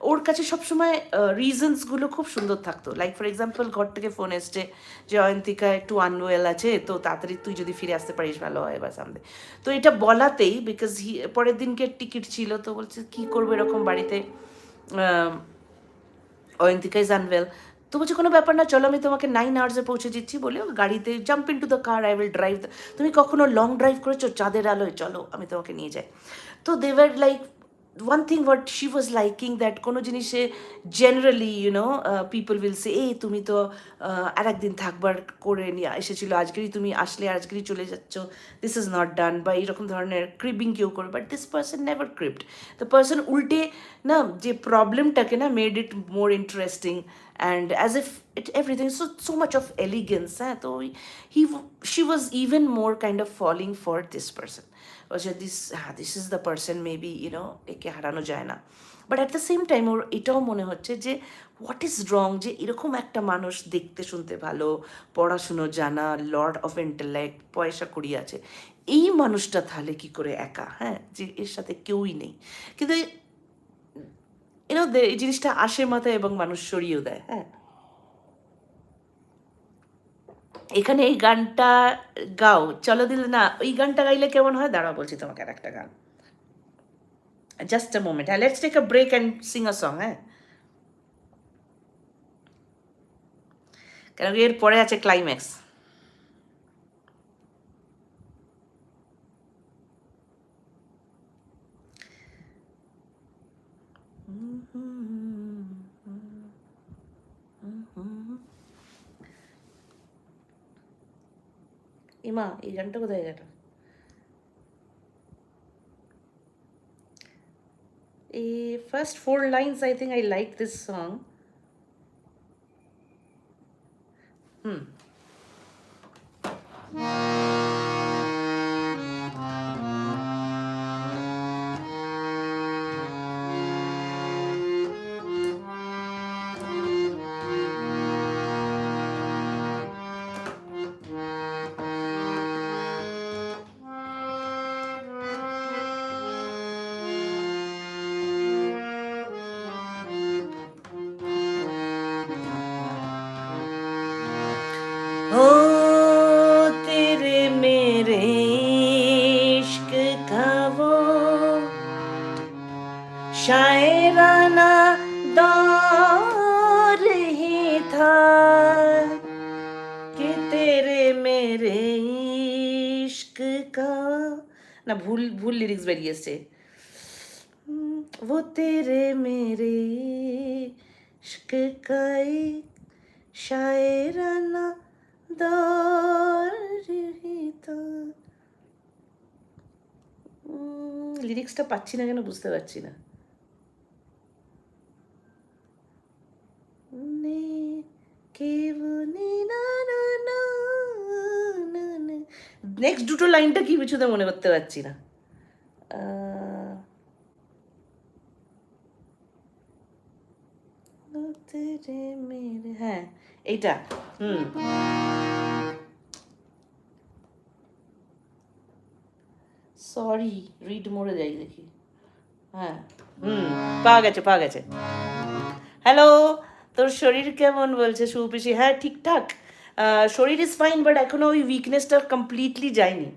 ওর কাছে সবসময় রিজনসগুলো খুব সুন্দর থাকতো। লাইক ফর এক্সাম্পল, ঘর থেকে ফোন এসছে যে অয়ন্তিকা একটু আনওয়েল আছে, তো তাড়াতাড়ি তুই যদি ফিরে আসতে পারিস ভালো হয় বা সামনে। তো এটা বলাতেই, বিকজ পরের দিনকে টিকিট ছিল, তো বলছে কী করবো এরকম বাড়িতে, অয়ন্তিকা ইজ আনওয়েল। তো বলছে কোনো ব্যাপার না, চলো আমি তোমাকে 9 আওয়ার্সে পৌঁছে দিচ্ছি, বলে গাড়িতে jump in to the car, I will drive. তুমি কখনো লং ড্রাইভ করেছো চাঁদের আলোয়, চলো আমি তোমাকে নিয়ে যাই। তো they were like, one thing what she was liking, that কোনো জিনিসে generally people will say এই তুমি তো আর একদিন থাকবার করে নিয়ে এসেছিলো, আজকেরই তুমি আসলে আজকেরই চলে যাচ্ছ, দিস ইজ নট ডান, বা এইরকম ধরনের ক্রিপিং কেউ করে। But this person never creeped, the person উল্টে না যে প্রবলেমটাকে না made it more interesting, and as if it everything so much of elegance, হ্যাঁ। তো she was even more kind of falling for this person, this is the person, maybe একে হারানো যায় না। But at the same time ওর এটাও মনে হচ্ছে যে হোয়াট ইজ রং, যে এরকম একটা মানুষ দেখতে শুনতে ভালো, পড়াশুনো জানা, লর্ড অফ ইন্টেলেক্ট, পয়সা কড়ি আছে, এই মানুষটা তাহলে কি করে একা, হ্যাঁ, যে এর সাথে কেউই নেই। কিন্তু এই জিনিসটা আসে মাথায় এবং মানুষ সরিয়েও দেয়, হ্যাঁ। এখানে এই গানটা গাও, চলো দিলে না, ওই গানটা গাইলে কেমন হয়, দাঁড়াও বলছি তোমাকে আর একটা গান, জাস্ট আ মোমেন্ট। হ্যাঁ, let's take a break and sing a song, হ্যাঁ, কেন এর পরে আছে ক্লাইম্যাক্স। ইমা, এই গানটা কোথায় গেল? First 4 lines, I think I like this song. शायराना दौर ही था कि तेरे मेरे इश्क का, ना भूल भूल लिरिक्स बेरिए से, वो तेरे मेरे इश्क का एक शायराना दौर ही था। লিরিক্সটা পাচ্ছি না কেন, বুঝতে পারছি না। নেক্সট দুটো লাইনটা কি কিছুতে মনে করতে পারছি না। হ্যাঁ, এইটা সরি, রিড মোড়ে যাই দেখি। হ্যাঁ, পাওয়া গেছে পাওয়া গেছে। হ্যালো, তোর শরীর কেমন বলছে সুপিসি? হ্যাঁ ঠিকঠাক, শরীর ইজ ফাইন, বাট এখনো ওই উইকনেসটা কমপ্লিটলি যায়নি।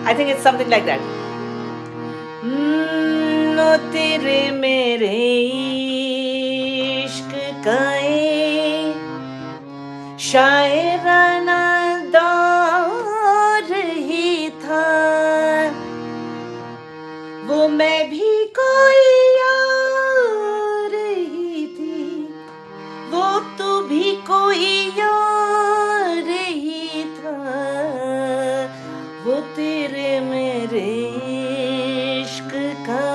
I think it's something like that. तेरे मेरे इश्क का ये शायराना दौर ही था, वो मैं भी कोई और ही थी, वो तू भी कोई और ही था, वो तेरे मेरे इश्क का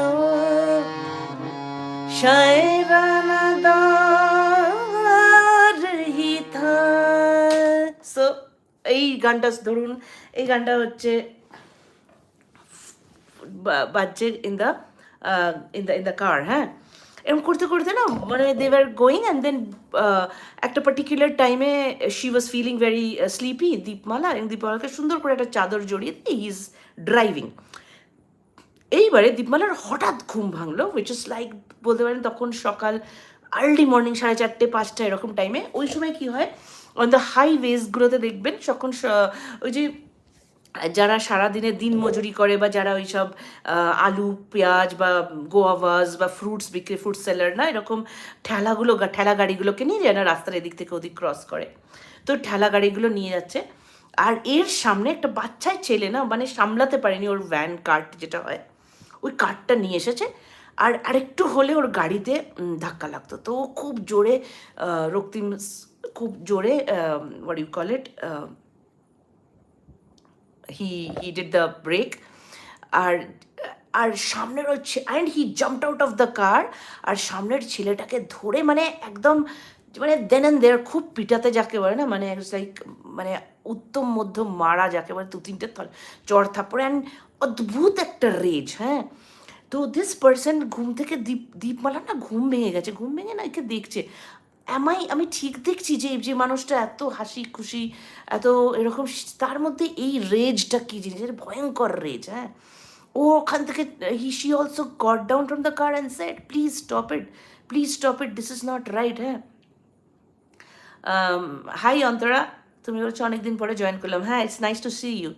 शायराना दौर ही था। সো এই গানটা ধরুন, এই গানটা হচ্ছে বাজছে ইন দ্য কার, হ্যাঁ, এরকম করতে করতে না মানে they were going and then একটা পার্টিকুলার টাইমে she was feeling very sleepy, Deepmala, এবং দীপমালাকে সুন্দর করে একটা চাদর জড়িয়ে দিয়ে হি ইজ ড্রাইভিং। এইবারে দীপমালার হঠাৎ ঘুম ভাঙলো, উইচ ইজ লাইক বলতে পারেন তখন সকাল আর্লি মর্নিং 4:30 5টা এরকম টাইমে। ওই সময় কি হয় অন দ্য হাইওয়েজগুলোতে দেখবেন তখন ওই যে যারা সারাদিনে দিন মজুরি করে বা যারা ওই সব আলু পেঁয়াজ বা গোয়াভাস বা ফ্রুটস বিক্রি, ফ্রুট সেলার না, এরকম ঠেলা গাড়িগুলোকে নিয়ে যায় না রাস্তার এদিক থেকে ওদিক ক্রস করে, তো ঠেলা গাড়িগুলো নিয়ে যাচ্ছে। আর এর সামনে একটা বাচ্চায় ছেলে না মানে সামলাতে পারেনি ওর ভ্যান কার্ট যেটা হয়, ওই কার্টটা নিয়ে এসেছে, আর আরেকটু হলে ওর গাড়িতে ধাক্কা লাগতো। তো ও খুব জোরে রক্তিম খুব জোরে what you call it, he did the brake, আর সামনের হচ্ছে and he jumped out of the car, আর সামনের ছেলেটাকে ধরে মানে একদম মানে দেন অ্যান্ড দেয়ার খুব পিটাতে যাকে বলে না, মানে লাইক মানে উত্তম মধ্যম মারা যাকে বলে, 2-3টে চড় থাপ্পড়, অ্যান্ড অদ্ভুত একটা রেজ, হ্যাঁ। তো দিস পার্সন ঘুম থেকে দীপমালা না ঘুম ভেঙে গেছে, ঘুম ভেঙে না একে দেখছে, আমি ঠিক দেখছি যে মানুষটা এত হাসি খুশি এত এরকম, তার মধ্যে এই রেজটা কী জিনিস, ভয়ঙ্কর রেজ, হ্যাঁ। ও ওখান থেকে she also got down from the car and said please stop it, this is not right, হ্যাঁ। হাই অন্তরা, তুমি বলছো অনেকদিন পরে জয়েন করলাম, হ্যাঁ it's nice to see you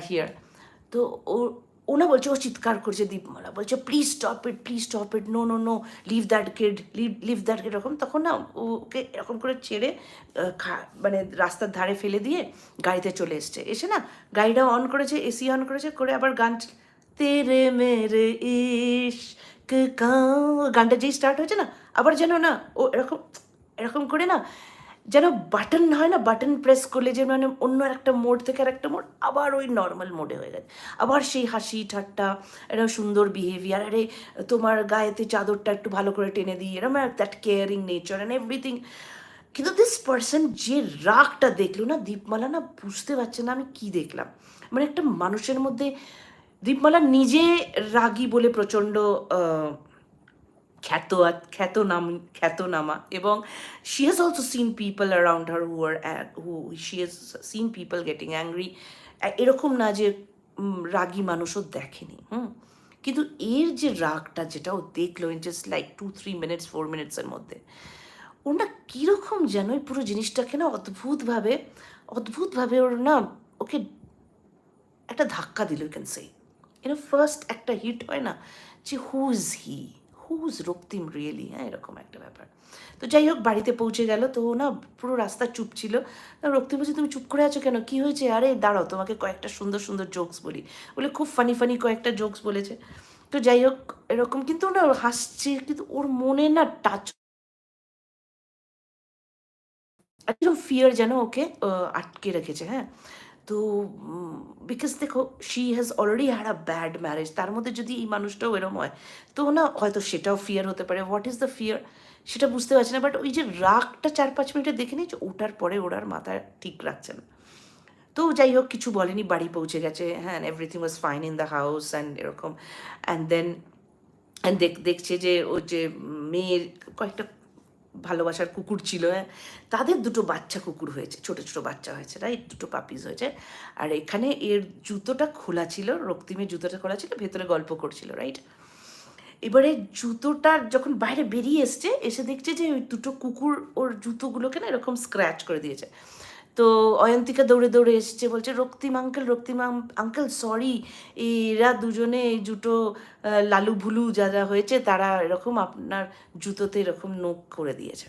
here. তো ওনা বলছে, ও চিৎকার করছে, দীপমালা বলছে please stop it, no leave that kid, এরকম। তখন না ওকে এরকম করে ছেড়ে মানে রাস্তার ধারে ফেলে দিয়ে গাড়িতে চলে এসে না গাড়িটা অন করেছে, এসি অন করেছে, করে আবার গান তেরে মেরে ইশক কা, গানটা যেই স্টার্ট হয়েছে না আবার যেন না ও এরকম করে না যেন বাটন হয় না, বাটন প্রেস করলে যে মানে অন্য একটা মোড থেকে আর একটা মোড আবার ওই নর্মাল মোডে হয়ে গেছে, আবার সেই হাসি ঠাট্টা, এরকম সুন্দর বিহেভিয়ার, আরে তোমার গায়েতে চাদরটা একটু ভালো করে টেনে দিই, এরকম that caring nature and everything. কিন্তু দিস পার্সন যে রাগটা দেখলো না, দীপমালা না বুঝতে পারছে না আমি কি দেখলাম, মানে একটা মানুষের মধ্যে দীপমালা নিজে রাগী বলে প্রচণ্ড খ্যাতনামা, এবং she has also seen people around her who she has seen people getting angry, এরকম না যে রাগী মানুষও দেখেনি, কিন্তু এর যে রাগটা যেটা ও দেখলো ইন জাস্ট লাইক 2-3 মিনিটস 4 মিনিটসের মধ্যে, ওর না কীরকম যেন ওই পুরো জিনিসটাকে না অদ্ভুতভাবে ওর না ওকে একটা ধাক্কা দিল, ইউ ক্যান সে ফার্স্ট একটা হিট হয় না যে হুজ রক্তিম রিয়েলি, হ্যাঁ, এরকম একটা ব্যাপার। তো যাই হোক বাড়িতে পৌঁছে গেল, তো না পুরো রাস্তা চুপ ছিল, রক্তিম বলছে তুমি চুপ করে আছো কেন, কি হয়েছে, আরে দাঁড়াও তোমাকে কয়েকটা সুন্দর জোকস বলি, বলে খুব ফানি কয়েকটা জোকস বলেছে। তো যাই হোক এরকম, কিন্তু না হাসছে, কিন্তু ওর মনে না টাচ একদম ফিয়ার যেন ওকে আটকে রেখেছে, হ্যাঁ। তো বিকজ দেখো she has already had a bad marriage, তার মধ্যে যদি এই মানুষটাও এরম হয় তো না হয়তো সেটাও ফিয়ার হতে পারে, হোয়াট ইজ দ্য ফিয়ার সেটা বুঝতে পারছি না, বাট ওই যে রাগটা 4-5 মিনিটে দেখে নিয়েছে, ওটার পরে ওরার মাথায় ঠিক রাখছে না। তো যাই হোক কিছু বলেনি, বাড়ি পৌঁছে গেছে, হ্যাঁ, everything was fine in the house and এরকম, অ্যান্ড দেন দেখছে যে ও যে মেয়ের কয়েকটা ভালোবাসার কুকুর ছিল, হ্যাঁ, তাদের 2টো বাচ্চা কুকুর হয়েছে, ছোট বাচ্চা হয়েছে, রাইট, 2টো পাপিস হয়েছে। আর এখানে এর জুতোটা খোলা ছিল, রক্তিমের জুতোটা খোলা ছিল, ভেতরে গল্প করছিল, রাইট। এবারে জুতোটার যখন বাইরে বেরিয়ে এসে দেখছে যে ওই 2টো কুকুর ওর জুতোগুলোকে না এরকম স্ক্র্যাচ করে দিয়েছে। তো অয়ন্তিকা দৌড়ে দৌড়ে এসছে, বলছে রক্তিম আঙ্কেল সরি, এরা দুজনে এই জুতো লালু ভুলু যারা হয়েছে তারা এরকম আপনার জুতোতে এরকম নোক করে দিয়েছে।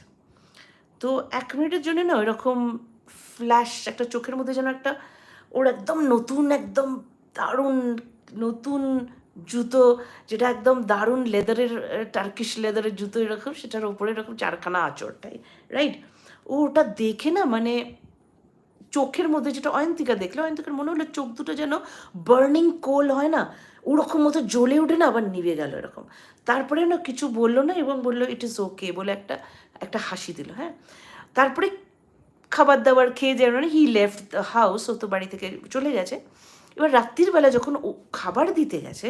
তো 1 মিনিটের জন্য না এরকম ফ্ল্যাশ, একটা চোখের মধ্যে যেন একটা ওর একদম নতুন, একদম দারুণ নতুন জুতো, যেটা একদম দারুণ লেদারের, টার্কিশ লেদারের জুতো এরকম, সেটার ওপরে এরকম 4খানা আঁচড়টাই, রাইট? ওটা দেখে না মানে চোখের মধ্যে, যেটা অয়ন্তিকা দেখলো, অয়ন্তিকার মনে হলো চোখ দুটো যেন বার্নিং কোল হয় না, ওরকম মতো জ্বলে উঠে না আবার নিভে গেল এরকম। তারপরে না কিছু বললো না এবং বললো ইট ইজ ওকে বলে একটা হাসি দিল। হ্যাঁ, তারপরে খাবার দাবার খেয়ে যেন হি লেফট দ্য হাউস, ও তো বাড়ি থেকে চলে গেছে। এবার রাত্রির বেলা যখন ও খাবার দিতে গেছে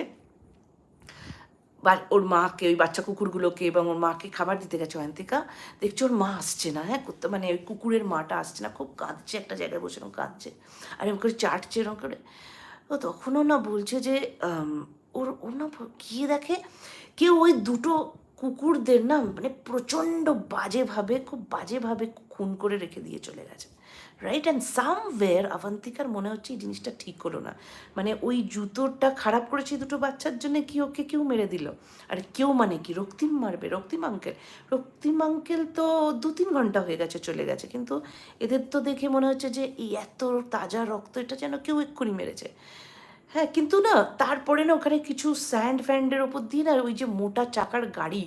ওর মাকে, ওই বাচ্চা কুকুরগুলোকে এবং ওর মাকে খাবার দিতে গেছে অয়ন্তিকা, দেখছি ওর মা আসছে না। হ্যাঁ, মানে ওই কুকুরের মাটা আসছে না, খুব কাঁদছে, একটা জায়গায় বসে এরকম কাঁদছে আর এরকম করে চাটছে এরকম করে। তো তখনও না বলছে যে ওর না গিয়ে দেখে কেউ ওই দুটো কুকুরদের না মানে প্রচণ্ড বাজেভাবে, খুব বাজেভাবে খুন করে রেখে দিয়ে চলে গেছে, রাইট? অ্যান্ড সামওয়্যার আভান্তিকার মনে হচ্ছে এই জিনিসটা ঠিক হলো না, মানে ওই জুতোটা খারাপ করেছে দুটো বাচ্চার জন্য কি ওকে কেউ মেরে দিল। আর কেউ মানে কি রক্তিম মারবে? রক্তিম আঙ্কেল তো 2-3 ঘন্টা হয়ে গেছে চলে গেছে, কিন্তু এদের তো দেখে মনে হচ্ছে যে এই এত তাজা রক্ত, এটা যেন কেউ এক্ষুনি মেরেছে। হ্যাঁ, কিন্তু না তারপরে না ওখানে কিছু ফ্যান্ডের ওপর দিয়ে না ওই যে মোটা চাকার গাড়ি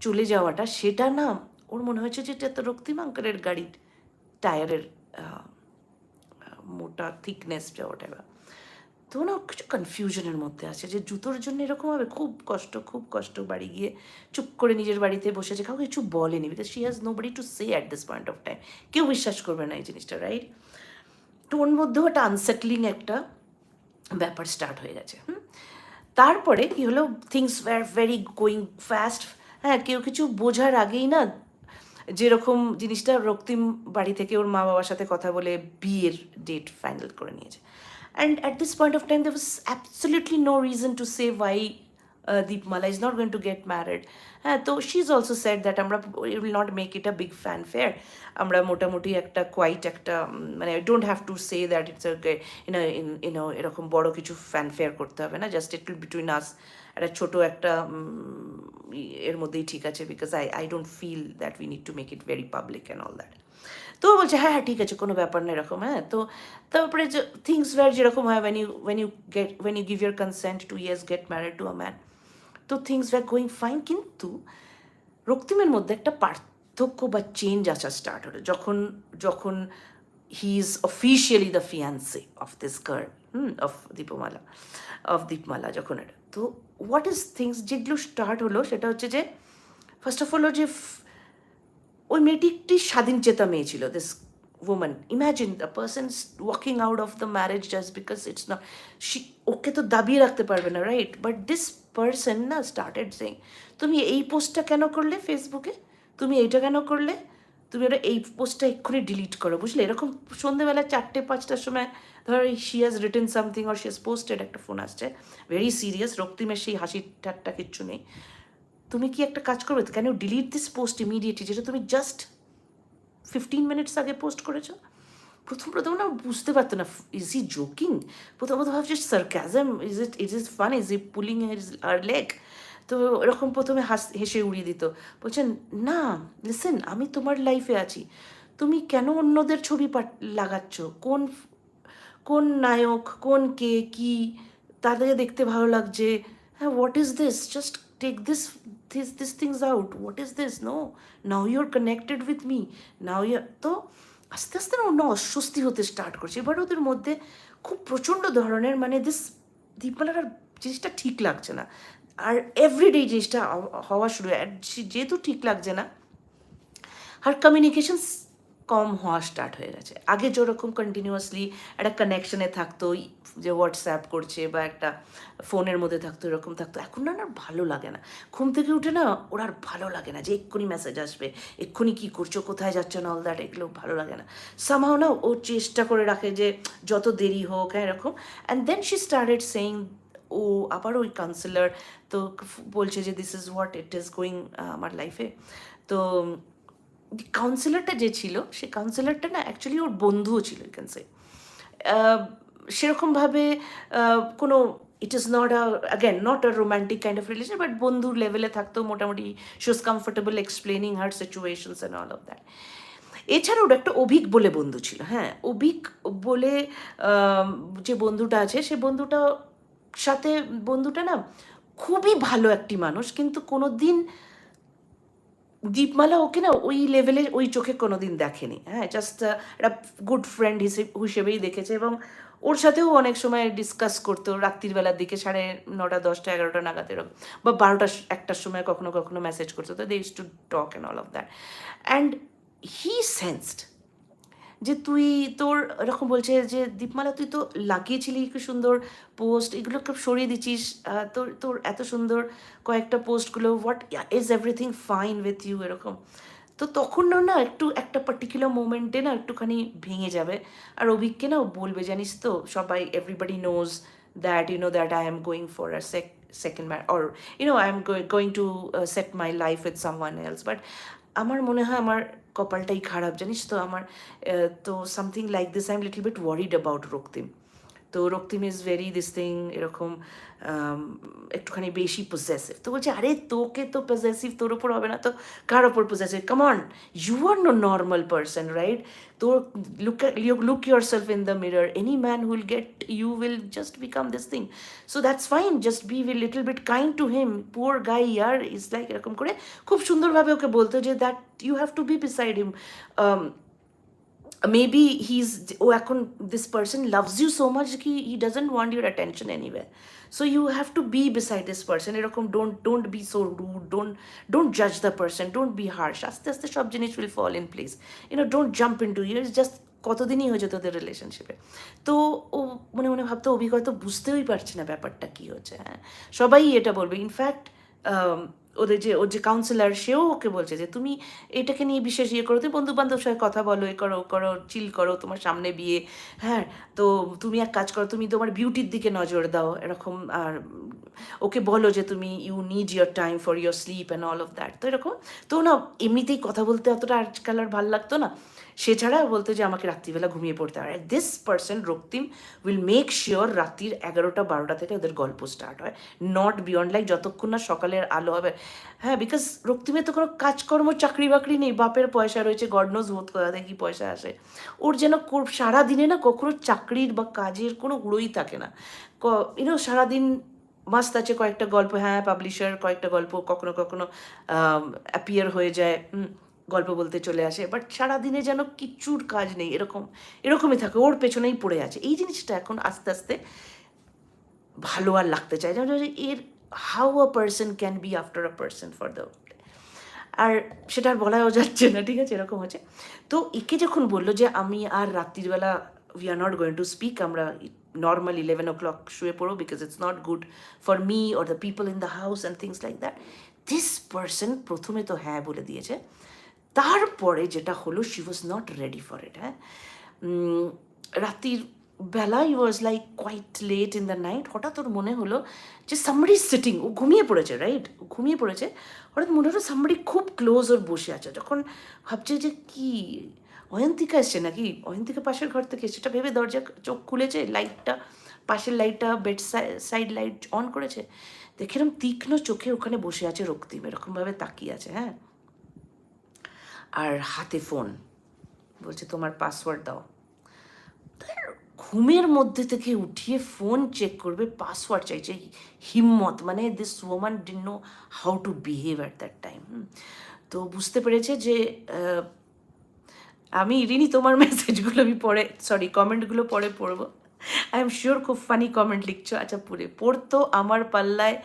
চলে যাওয়াটা, সেটা না ওর মনে হয়েছে যে এটা তো রক্তিম আঙ্কেলের গাড়ির টায়ারের মোটা থিকনেস যা ওটা। তো না কিছু কনফিউশনের মধ্যে আছে যে জুতোর জন্য এরকম হবে, খুব কষ্ট বাড়ি গিয়ে চুপ করে নিজের বাড়িতে বসেছে, কাউকে কিছু বলেনি, because she has nobody to say at this point of time. কেউ বিশ্বাস করবে না এই জিনিসটা, রাইট? তো ওর মধ্যেও একটা আনসেটলিং একটা ব্যাপার স্টার্ট হয়ে গেছে। তারপরে কি হলো, things were very going fast. হ্যাঁ, কেউ কিছু বোঝার আগেই না যেরকম জিনিসটা রক্তিম বাড়ি থেকে ওর মা বাবার সাথে কথা বলে বিয়ের ডেট ফাইনাল করে নিয়েছে। And at this point of time there was absolutely no reason to say why Deepmala is not going to get married. হ্যাঁ, তো she is also said that আমরা will not make it a big fanfare, আমরা মোটামুটি একটা quite একটা মানে I don't have to say that it's you know এরকম বড় কিছু ফ্যানফেয়ার করতে হবে না, just it will between us, একটা ছোটো একটা এর মধ্যেই ঠিক আছে, because I don't feel that we need to make it very public and all that. তো বলছে হ্যাঁ ঠিক আছে, কোনো ব্যাপার না এরকম। হ্যাঁ, তো তারপরে যে থিংস ওয়ার যেরকম হয় when you give your consent to yes get married to a man, তো থিংস ওয়ার গোয়িং ফাইন। কিন্তু রক্তিমের মধ্যে একটা পার্থক্য বা চেঞ্জ আসা স্টার্ট হলো যখন he is officially the fiancée of this girl, of Dipmala যখন এটা। তো হোয়াট ইজ থিংস যেগুলো স্টার্ট হলো সেটা হচ্ছে যে ফার্স্ট অফ অল যে ওই মেয়েটি একটি স্বাধীনচেতা মেয়ে ছিল, this woman. Imagine a person walking out of the marriage just because it's not, ওকে তো দাবিয়ে রাখতে পারবে না, রাইট? বাট দিস পার্সন না স্টার্টেড সেইং, তুমি এই পোস্টটা কেন করলে ফেসবুকে, তুমি এইটা কেন করলে, তুমি ওটা এই পোস্টটা এক্ষুনি ডিলিট করো, বুঝলে? এরকম সন্ধ্যেবেলা 4-5টার সময় ধর she has written something or she has posted, একটা ফোন আসছে ভেরি সিরিয়াস, রক্তিমের সেই হাসি ঠাট্টা কিচ্ছু নেই। তুমি কি একটা কাজ করবে, can you delete this post immediately, যেটা তুমি জাস্ট 15 মিনিটস আগে পোস্ট করেছো? প্রথম না বুঝতে পারতো না, ইজ হি জোকিং, প্রথমত ভাবছি sarcasm, is it fun, is he pulling our leg. তো এরকম প্রথমে হেসে উড়িয়ে দিত, বলছেন না লিসেন, আমি তোমার লাইফে আছি, তুমি কেন অন্যদের ছবি লাগাচ্ছ, কোন নায়ক, কোন কে কি, তাদেরকে দেখতে ভালো লাগছে, হ্যাঁ what is this, just take this things out, what is this, no, now you're connected with me, now you're, তো আস্তে আস্তে না অন্য অস্বস্তি হতে স্টার্ট করছে। এবার ওদের মধ্যে খুব প্রচণ্ড ধরনের মানে দিস দীপমালার আর জিনিসটা ঠিক লাগছে না, আর এভরিডে জিনিসটা হওয়া শুরু, যেহেতু ঠিক লাগছে না, আর কমিউনিকেশনস কম হওয়া স্টার্ট হয়ে গেছে। আগে যেরকম কন্টিনিউয়াসলি একটা কানেকশনে থাকতো, যে হোয়াটসঅ্যাপ করছে বা একটা ফোনের মধ্যে থাকতো, এরকম থাকতো, এখন না আর ভালো লাগে না। ঘুম থেকে উঠে না ওর আর ভালো লাগে না যে এক্ষুনি মেসেজ আসবে, এক্ষুনি কী করছো, কোথায় যাচ্ছে না, অল দ্যাট, এগুলো ভালো লাগে না। সামহাও না ও চেষ্টা করে রাখে যে যত দেরি হোক, হ্যাঁ এরকম। And then she started saying, ও আবার ওই কাউন্সিলর তো বলছে যে this is what it is going আমার লাইফে। তো কাউন্সিলরটা যে ছিল, সে কাউন্সিলরটা না অ্যাকচুয়ালি ওর বন্ধুও ছিল, ইউ ক্যান সে। সেরকমভাবে কোনো, it is not again not a romantic kind of relation, but বন্ধুর লেভেলে থাকতো মোটামুটি। She was comfortable explaining her situations and all of that. এছাড়া ওর একটা অভিক বলে বন্ধু ছিল, হ্যাঁ, অভিক বলে যে বন্ধুটা আছে, সে বন্ধুটা সাথে, বন্ধুটা না খুবই ভালো একটি মানুষ, কিন্তু কোনো দিন দীপমালা ওকে না ওই লেভেলে ওই চোখে কোনো দিন দেখেনি, হ্যাঁ, জাস্ট একটা গুড ফ্রেন্ড হিসেবেই দেখেছে। এবং ওর সাথেও অনেক সময় ডিসকাস করতো রাত্রির বেলার দিকে 9:30, 10টা, 11টা নাগাদ এরকম, বা 12টা 1টার সময় কখনো কখনো মেসেজ করতো, তো they use to talk and all of that. And he sensed যে তুই তোর এরকম বলছে যে দীপমালা তুই তো লাগিয়েছিলি কি সুন্দর পোস্ট, এগুলো খুব সরিয়ে দিচ্ছিস, তোর তোর এত সুন্দর কয়েকটা পোস্টগুলো, what is everything fine with you, এরকম। তো তখন না একটু একটা পার্টিকুলার মোমেন্টে না একটুখানি ভেঙে যাবে, আর অভিককে না বলবে, জানিস তো সবাই, everybody knows that you know that I am going for a second mar, or you know I am going to set my life with someone else, but আমার মনে হয় আমার কপালটাই খারাপ, জানিস তো আমার, তো something like this, I am little bit worried about Raktim. তো Raktim is very this thing, এরকম একটুখানি বেশি পজেসিভ। তো বলছে, আরে তোকে তো পজেসিভ তোর ওপর হবে না তো কার ওপর possessive, come on, you are no normal person, right? তো look yourself in the mirror, any man will get you will just become this thing, so that's fine, just be little bit kind to him, poor guy ইয়ার, is like, এরকম করে খুব সুন্দরভাবে ওকে বলতো যে that you have to be beside him, maybe he's, oh এখন this person loves you so much ki he doesn't want your attention anywhere, so you have to be beside this person, এরকম don't be so rude, don't judge the person, don't be harsh, আস্তে আস্তে সব জিনিস will fall in place, you know, don't jump into years, just কতদিনই হয়েছে তোদের রিলেশনশিপে। তো ও মনে মনে ভাবতো অভিজ্ঞতা বুঝতেই পারছে না ব্যাপারটা কী হচ্ছে, হ্যাঁ, সবাই এটা বলবে, ইনফ্যাক্ট ওর যে কাউন্সিলার সেও ওকে বলছে যে তুমি এটাকে নিয়ে বিশেষ ইয়ে করো, তুমি বন্ধু বান্ধব সঙ্গে কথা বলো, এ করো করো, চিল করো, তোমার সামনে বিয়ে, হ্যাঁ, তো তুমি এক কাজ করো, তুমি তোমার বিউটির দিকে নজর দাও, এরকম, আর ওকে বলো যে তুমি you need your time for your sleep and all of that. তো এরকম, তো না এমনিতেই কথা বলতে অতটা আজকাল আর ভাল লাগতো না, সে ছাড়া বলতো যে আমাকে রাত্রিবেলা ঘুমিয়ে পড়তে হয়, this person Raktim will make sure রাত্রির 11টা 12টা থেকে ওদের গল্প স্টার্ট হয়, নট বিয়ন্ড, লাইক যতক্ষণ না সকালের আলো হবে, হ্যাঁ, বিকজ রক্তিমের তো কোনো কাজকর্ম চাকরি বাকরি নেই, বাপের পয়সা রয়েছে, গড নোজ বোধ কোথা থেকে কি পয়সা আসে, ওর যেন সারাদিনে না কখনো চাকরির বা কাজের কোনো উড়োই থাকে না, ইউনো সারাদিন মাস্ত আছে, কয়েকটা গল্প, হ্যাঁ, পাবলিশার, কয়েকটা গল্প কখনো কখনো অ্যাপিয়ার হয়ে যায়, গল্প বলতে চলে আসে, বাট সারাদিনে যেন কিচ্ছুর কাজ নেই, এরকমই থাকে, ওর পেছনেই পড়ে আছে। এই জিনিসটা এখন আস্তে আস্তে ভালো আর লাগতে চায়, যেমন এর how a person can be after a person for the, আর সেটা আর বলাও যাচ্ছে না, ঠিক আছে, এরকম হচ্ছে। তো একে যখন বললো যে আমি আর রাত্রিবেলা we are not going to speak, আমরা নর্মাল 11 o'clock শুয়ে পড়ো, because it's not good for me or the people in the house and things like that, this person প্রথমে তো হ্যাঁ বলে দিয়েছে, তারপরে যেটা হলো, she was not ready for it, হ্যাঁ, রাত্রির বেলা, it was like quite late in the night, হঠাৎ ওর মনে হলো যে সামবডি সিটিং, ও ঘুমিয়ে পড়েছে, রাইট, ও ঘুমিয়ে পড়েছে, হঠাৎ মনে হলো সামবডি খুব ক্লোজ ওর বসে আছে, যখন ভাবছে যে কি অয়ন্তিকা এসছে নাকি, অয়ন্তিকা পাশের ঘর থেকে, সেটা ভেবে দরজা চোখ খুলেছে, লাইটটা, পাশের লাইটটা, বেড সাইড লাইট অন করেছে, দেখে এরকম তীক্ষ্ণ চোখে ওখানে বসে আছে রক্তিম, এরকমভাবে তাকিয়ে আছে, হ্যাঁ, আর হাতে ফোন, বলছে তোমার পাসওয়ার্ড দাও। ঘুমের মধ্যে থেকে উঠিয়ে ফোন চেক করবে, পাসওয়ার্ড চাইছে, হিম্মত, মানে this woman didn't know how to behave at that time. তো বুঝতে পেরেছে যে আমি রিনি তোমার মেসেজগুলো আমি পরে, সরি, কমেন্টগুলো পরে পড়বো, আই এম শিওর খুব ফানি কমেন্ট লিখছো, আচ্ছা পড়তো, আমার পাল্লায়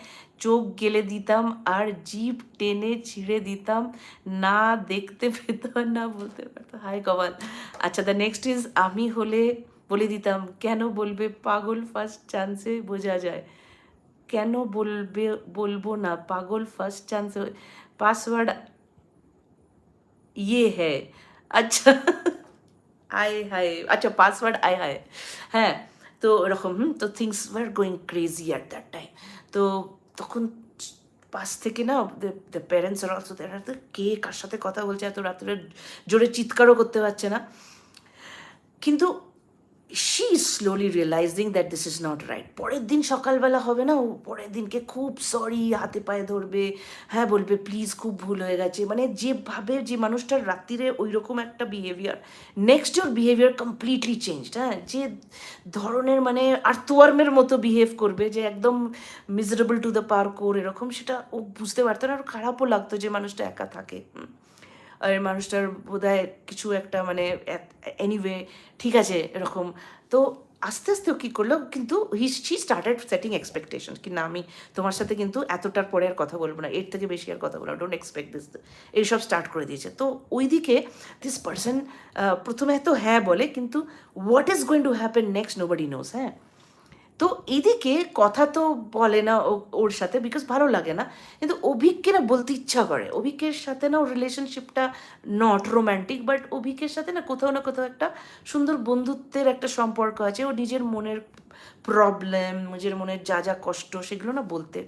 চোখ গেলে দিতাম আর জিভ টেনে ছিঁড়ে দিতাম, না দেখতে পেত না বলতে পারতো, হাই কমাল। আচ্ছা, দ্য নেক্সট ইজ, আমি হলে বলে দিতাম, কেন বলবে পাগল, ফার্স্ট চান্সে বোঝা যায়, কেন বলবো না পাগল, ফার্স্ট চান্সে, পাসওয়ার্ড ইয়ে হ্যাঁ, আচ্ছা, আয় হায়, আচ্ছা, পাসওয়ার্ড আয় হায়, হ্যাঁ, তো এরকম, তো things were going crazy at that time. তো তখন পাশ থেকে না দ্য প্যারেন্টস আর অলসো কে কার সাথে কথা বলছে, এত রাত্রে জোরে চিৎকারও করতে পারছে না, কিন্তু she is slowly realising that this is not right. পরের দিন সকালবেলা হবে না, ও পরের দিনকে খুব সরি হাতে পায়ে ধরবে, হ্যাঁ বলবে প্লিজ খুব ভুল হয়ে গেছে, মানে যেভাবে যে মানুষটার রাত্রিরে ওই রকম একটা বিহেভিয়ার, নেক্সট ওর বিহেভিয়ার কমপ্লিটলি চেঞ্জড, হ্যাঁ যে ধরনের মানে আর্থওয়ার্মের মতো বিহেভ করবে, যে একদম miserable to the per core এরকম, সেটা ও বুঝতে পারতো না, আর খারাপও লাগতো যে মানুষটা একা থাকে, আর মানুষটার বোধহয় কিছু একটা মানে এনিওয়ে ঠিক আছে এরকম। তো আস্তে আস্তে ও কী করলো, কিন্তু শি স্টার্টেড সেটিং এক্সপেকটেশন, কি না আমি তোমার সাথে কিন্তু এতটার পরে আর কথা বলবো না, এর থেকে বেশি আর কথা বলবো না, ডোন্ট এক্সপেক্ট দিস, এইসব স্টার্ট করে দিয়েছে। তো ওইদিকে দিস পার্সন প্রথমে তো হ্যাঁ বলে, কিন্তু what is going to happen next nobody nose, হ্যাঁ। তো এদিকে কথা তো বলে না ওর সাথে, বিকজ ভালো লাগে না, কিন্তু অভিককে না বলতে ইচ্ছা করে, অভিকের সাথে না ওর রিলেশনশিপটা নট রোম্যান্টিক, বাট অভিকের সাথে না কোথাও একটা সুন্দর বন্ধুত্বের একটা সম্পর্ক আছে, ও নিজের মনের প্রবলেম, নিজের মনের যা যা কষ্ট সেগুলো না বলতে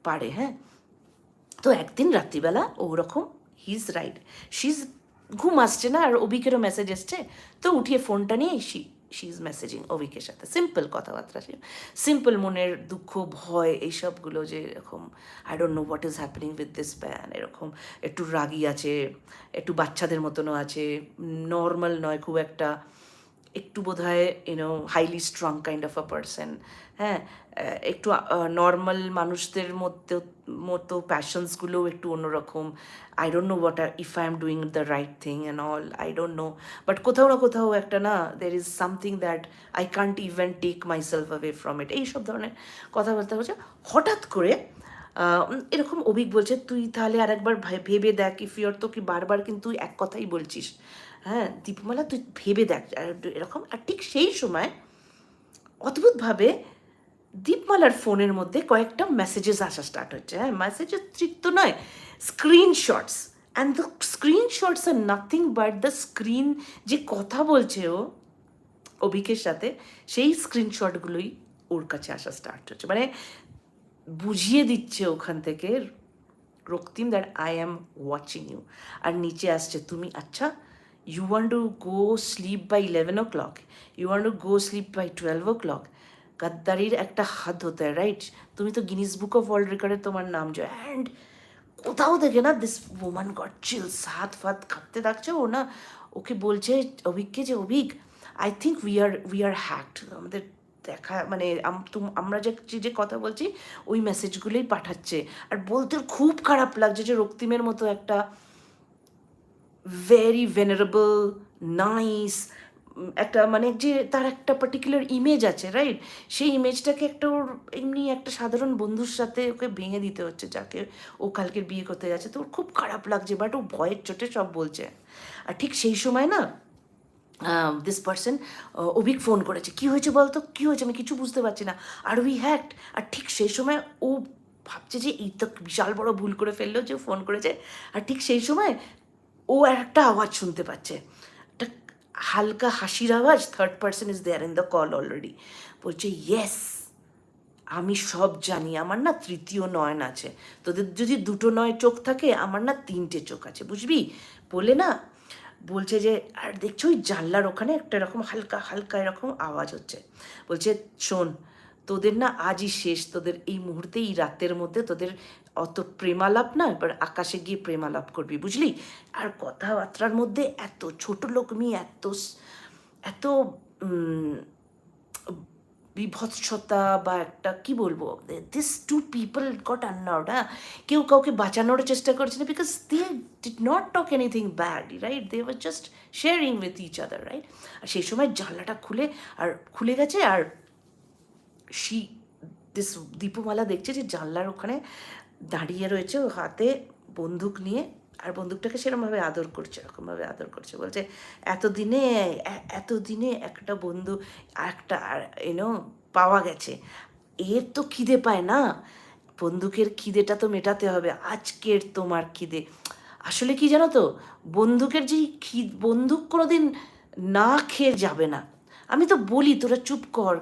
পারে, হ্যাঁ। তো একদিন রাত্রিবেলা ওরকম he is right, she is ঘুম আসছে না, আর অভিকেরও মেসেজ এসছে, তো উঠিয়ে ফোনটা নিয়ে শি ইজ মেসেজিং অভিকের সাথে, সিম্পল কথাবার্তা, সিম্পল মনের দুঃখ ভয় এইসবগুলো, যে এরকম I don't know what is happening with this pan, এরকম একটু রাগি আছে, একটু বাচ্চাদের মতনও আছে, নর্মাল নয় খুব একটা, একটু বোধ হয় you know highly strong kind of a person, হ্যাঁ একটু নর্মাল মানুষদের মতো প্যাশনসগুলোও একটু অন্যরকম, I don't know what if I am doing the right thing and all, I don't know, but কোথাও না কোথাও একটা না there is something that I can't even take myself away from it, এইসব ধরনের কথাবার্তা বলছে। হঠাৎ করে এরকম অভিক বলছে, তুই তাহলে আরেকবার ভেবে দেখ, ইফ ইউর তো কি বারবার কিন্তু এক কথাই বলছিস, হ্যাঁ দীপমালা তুই ভেবে দেখ এরকম। আর ঠিক সেই সময় অদ্ভুতভাবে দীপমালার ফোনের মধ্যে কয়েকটা মেসেজেস আসা স্টার্ট হচ্ছে, হ্যাঁ মেসেজের ট্রিক তো নয়, screenshots, and the screenshots are nothing but the screen, যে কথা বলছে ও অভিকের সাথে, সেই স্ক্রিনশটগুলোই ওর কাছে আসা স্টার্ট হচ্ছে, মানে বুঝিয়ে দিচ্ছে ওখান থেকে Raktim that I am watching you. আর নিচে আসছে, তুমি আচ্ছা you want to go sleep by 11 o'clock, you want to go sleep by 12 o'clock, গাদ্দারির একটা হাত হতে হয়, রাইট? তুমি তো গিনিস বুক অফ ওয়ার্ল্ড রেকর্ডে তোমার নাম জয়, অ্যান্ড কোথাও দেখে না দিস ওমান গট চিলস, হাত ফাত কাঁপতে থাকছে, ও না ওকে বলছে অভিককে, যে Abhik I think we are hacked, আমাদের দেখা মানে আমরা যে কথা বলছি ওই মেসেজগুলোই পাঠাচ্ছে, আর বলতে খুব খারাপ লাগছে যে রক্তিমের মতো একটা ভেরি ভেনারেবল নাইস একটা, মানে যে তার একটা পার্টিকুলার ইমেজ আছে, রাইট? সেই ইমেজটাকে একটা ওর এমনি একটা সাধারণ বন্ধুর সাথে ওকে ভেঙে দিতে হচ্ছে, যাকে ও কালকের বিয়ে করতে যাচ্ছে, তো ওর খুব খারাপ লাগছে, বাট ও ভয়ের চোটে সব বলছে। আর ঠিক সেই সময় না দিস পার্সন অভিক ফোন করেছে, কী হয়েছে বলতো, কী হয়েছে, আমি কিছু বুঝতে পারছি না, আর উই হ্যাকড। আর ঠিক সেই সময় ও ভাবছে যে এই তো বিশাল বড় ভুল করে ফেললো যে ফোন করেছে, আর ঠিক সেই সময় ও একটা আওয়াজ শুনতে পাচ্ছে, একটা হালকা হাসির আওয়াজ, third person is there in the call already, বলছে ইয়েস আমি সব জানি, আমার না তৃতীয় নয়ন আছে, তোদের যদি দুটো নয় চোখ থাকে, আমার না তিনটে চোখ আছে, বুঝবি, বলে না বলছে যে, আর দেখছো ওই জানলার ওখানে একটা এরকম হালকা হালকা এরকম আওয়াজ হচ্ছে, বলছে শোন তোদের না আজই শেষ, তোদের এই মুহূর্তে এই রাতের মধ্যে তোদের অত প্রেমালাপ না, এবার আকাশে গিয়ে প্রেমালাপ করবি, বুঝলি। আর কথাবার্তার মধ্যে এত ছোট লোকমি, এত এত বিভৎসতা, বা একটা কি বলবো, this two people got annoyed, হ্যাঁ কেউ কাউকে বাঁচানোর চেষ্টা করছে না, because they did not talk anything bad, right, they were just sharing with each other, right. আর সেই সময় জানলাটা খুলে গেছে, আর দীপমালা দেখছে যে জানলার ওখানে দাঁড়িয়ে রয়েছে, ও হাতে বন্দুক নিয়ে, আর বন্দুকটাকে সেরকমভাবে আদর করছে, এরকমভাবে আদর করছে, বলছে এতদিনে একটা বন্ধু একটা পাওয়া গেছে, এর তো খিদে পায় না, বন্দুকের খিদেটা তো মেটাতে হবে, আজকের তোমার খিদে আসলে কি জানো তো, বন্দুকের যেই বন্দুক কোনোদিন না খেয়ে যাবে না, আমি তো বলি তোরা চুপ কর,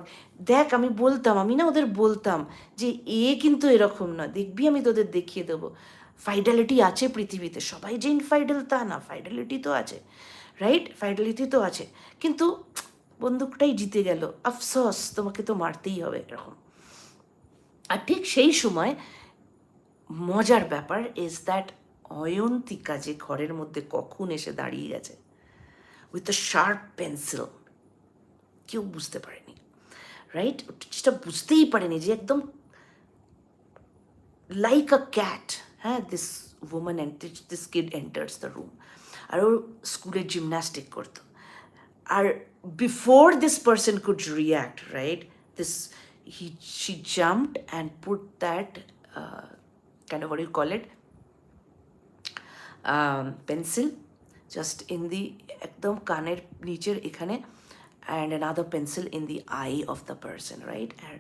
দেখ আমি বলতাম, আমি না ওদের বলতাম যে এ কিন্তু এরকম না, দেখবি আমি তোদের দেখিয়ে দেবো। ফাইডালিটি আছে পৃথিবীতে, সবাই যে ইনফাইডাল তা না, ফাইডালিটি তো আছে, রাইট, ফাইডালিটি তো আছে, কিন্তু বন্দুকটাই জিতে গেল, আফসোস তোমাকে তো মারতেই হবে এরকম। আর ঠিক সেই সময় মজার ব্যাপার ইজ দ্যাট অয়ন্তিকা যে ঘরের মধ্যে কখন এসে দাঁড়িয়ে গেছে উইথ আ শার্প পেন্সিল, কেউ বুঝতে পারেনি, রাইট, সেটা বুঝতেই পারেনি যে একদম লাইক আ ক্যাট, হ্যাঁ, this woman and this kid enters the room. আর ও স্কুলে জিমন্যাস্টিক করতো, আর before this person could react, right, this she jumped and put that kind of, what do you call it, pencil just in the একদম কানের নিচের এখানে, and another pencil in the eye of the person, right? আর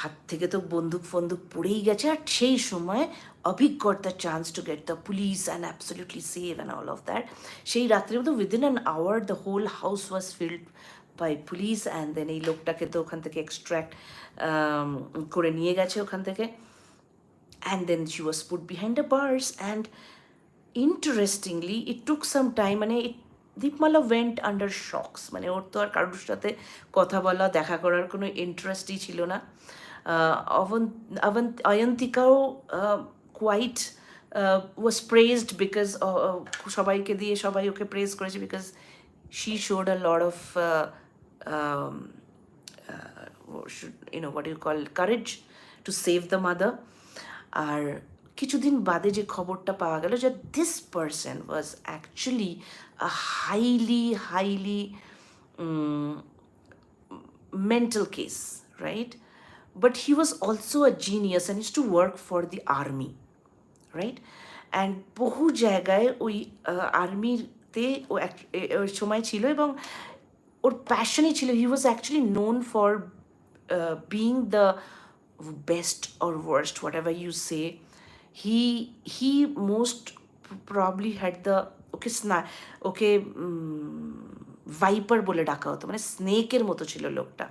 হাত থেকে তো বন্দুক ফন্দুক পড়েই গেছে, আর সেই সময় Abhik got the chance to get the police and absolutely save and all of that. সেই রাত্রের মধ্যে within an hour the whole house was filled by police, and then এই লোকটাকে তো ওখান থেকে এক্সট্র্যাক্ট করে নিয়ে গেছে ওখান থেকে, and then she was put behind the bars. And interestingly it took some time, মানে দীপমালা ওয়েন্ট আন্ডার শকস, মানে ওর তো আর কারোর সাথে কথা বলা দেখা করার কোনো ইন্টারেস্টই ছিল না। অয়ন্তিকাও কোয়াইট ওয়াজ প্রেজড বিকজ সবাইকে দিয়ে সবাই ওকে প্রেজ করেছে because she showed a lot of what do you call, courage to save the mother. আর কিছুদিন বাদে যে খবরটা পাওয়া গেল যে this person was actually a highly mental case, right? But he was also a genius and used to work for the army, right? And বহু জায়গায় ওই আর্মিতে ওর সময় ছিল এবং ওর প্যাশনই ছিল, he was actually known for being the best or worst, whatever you say. He most probably had the okay viper বলে ডাকা হতো, মানে স্নেকের মতো ছিল লোকটা,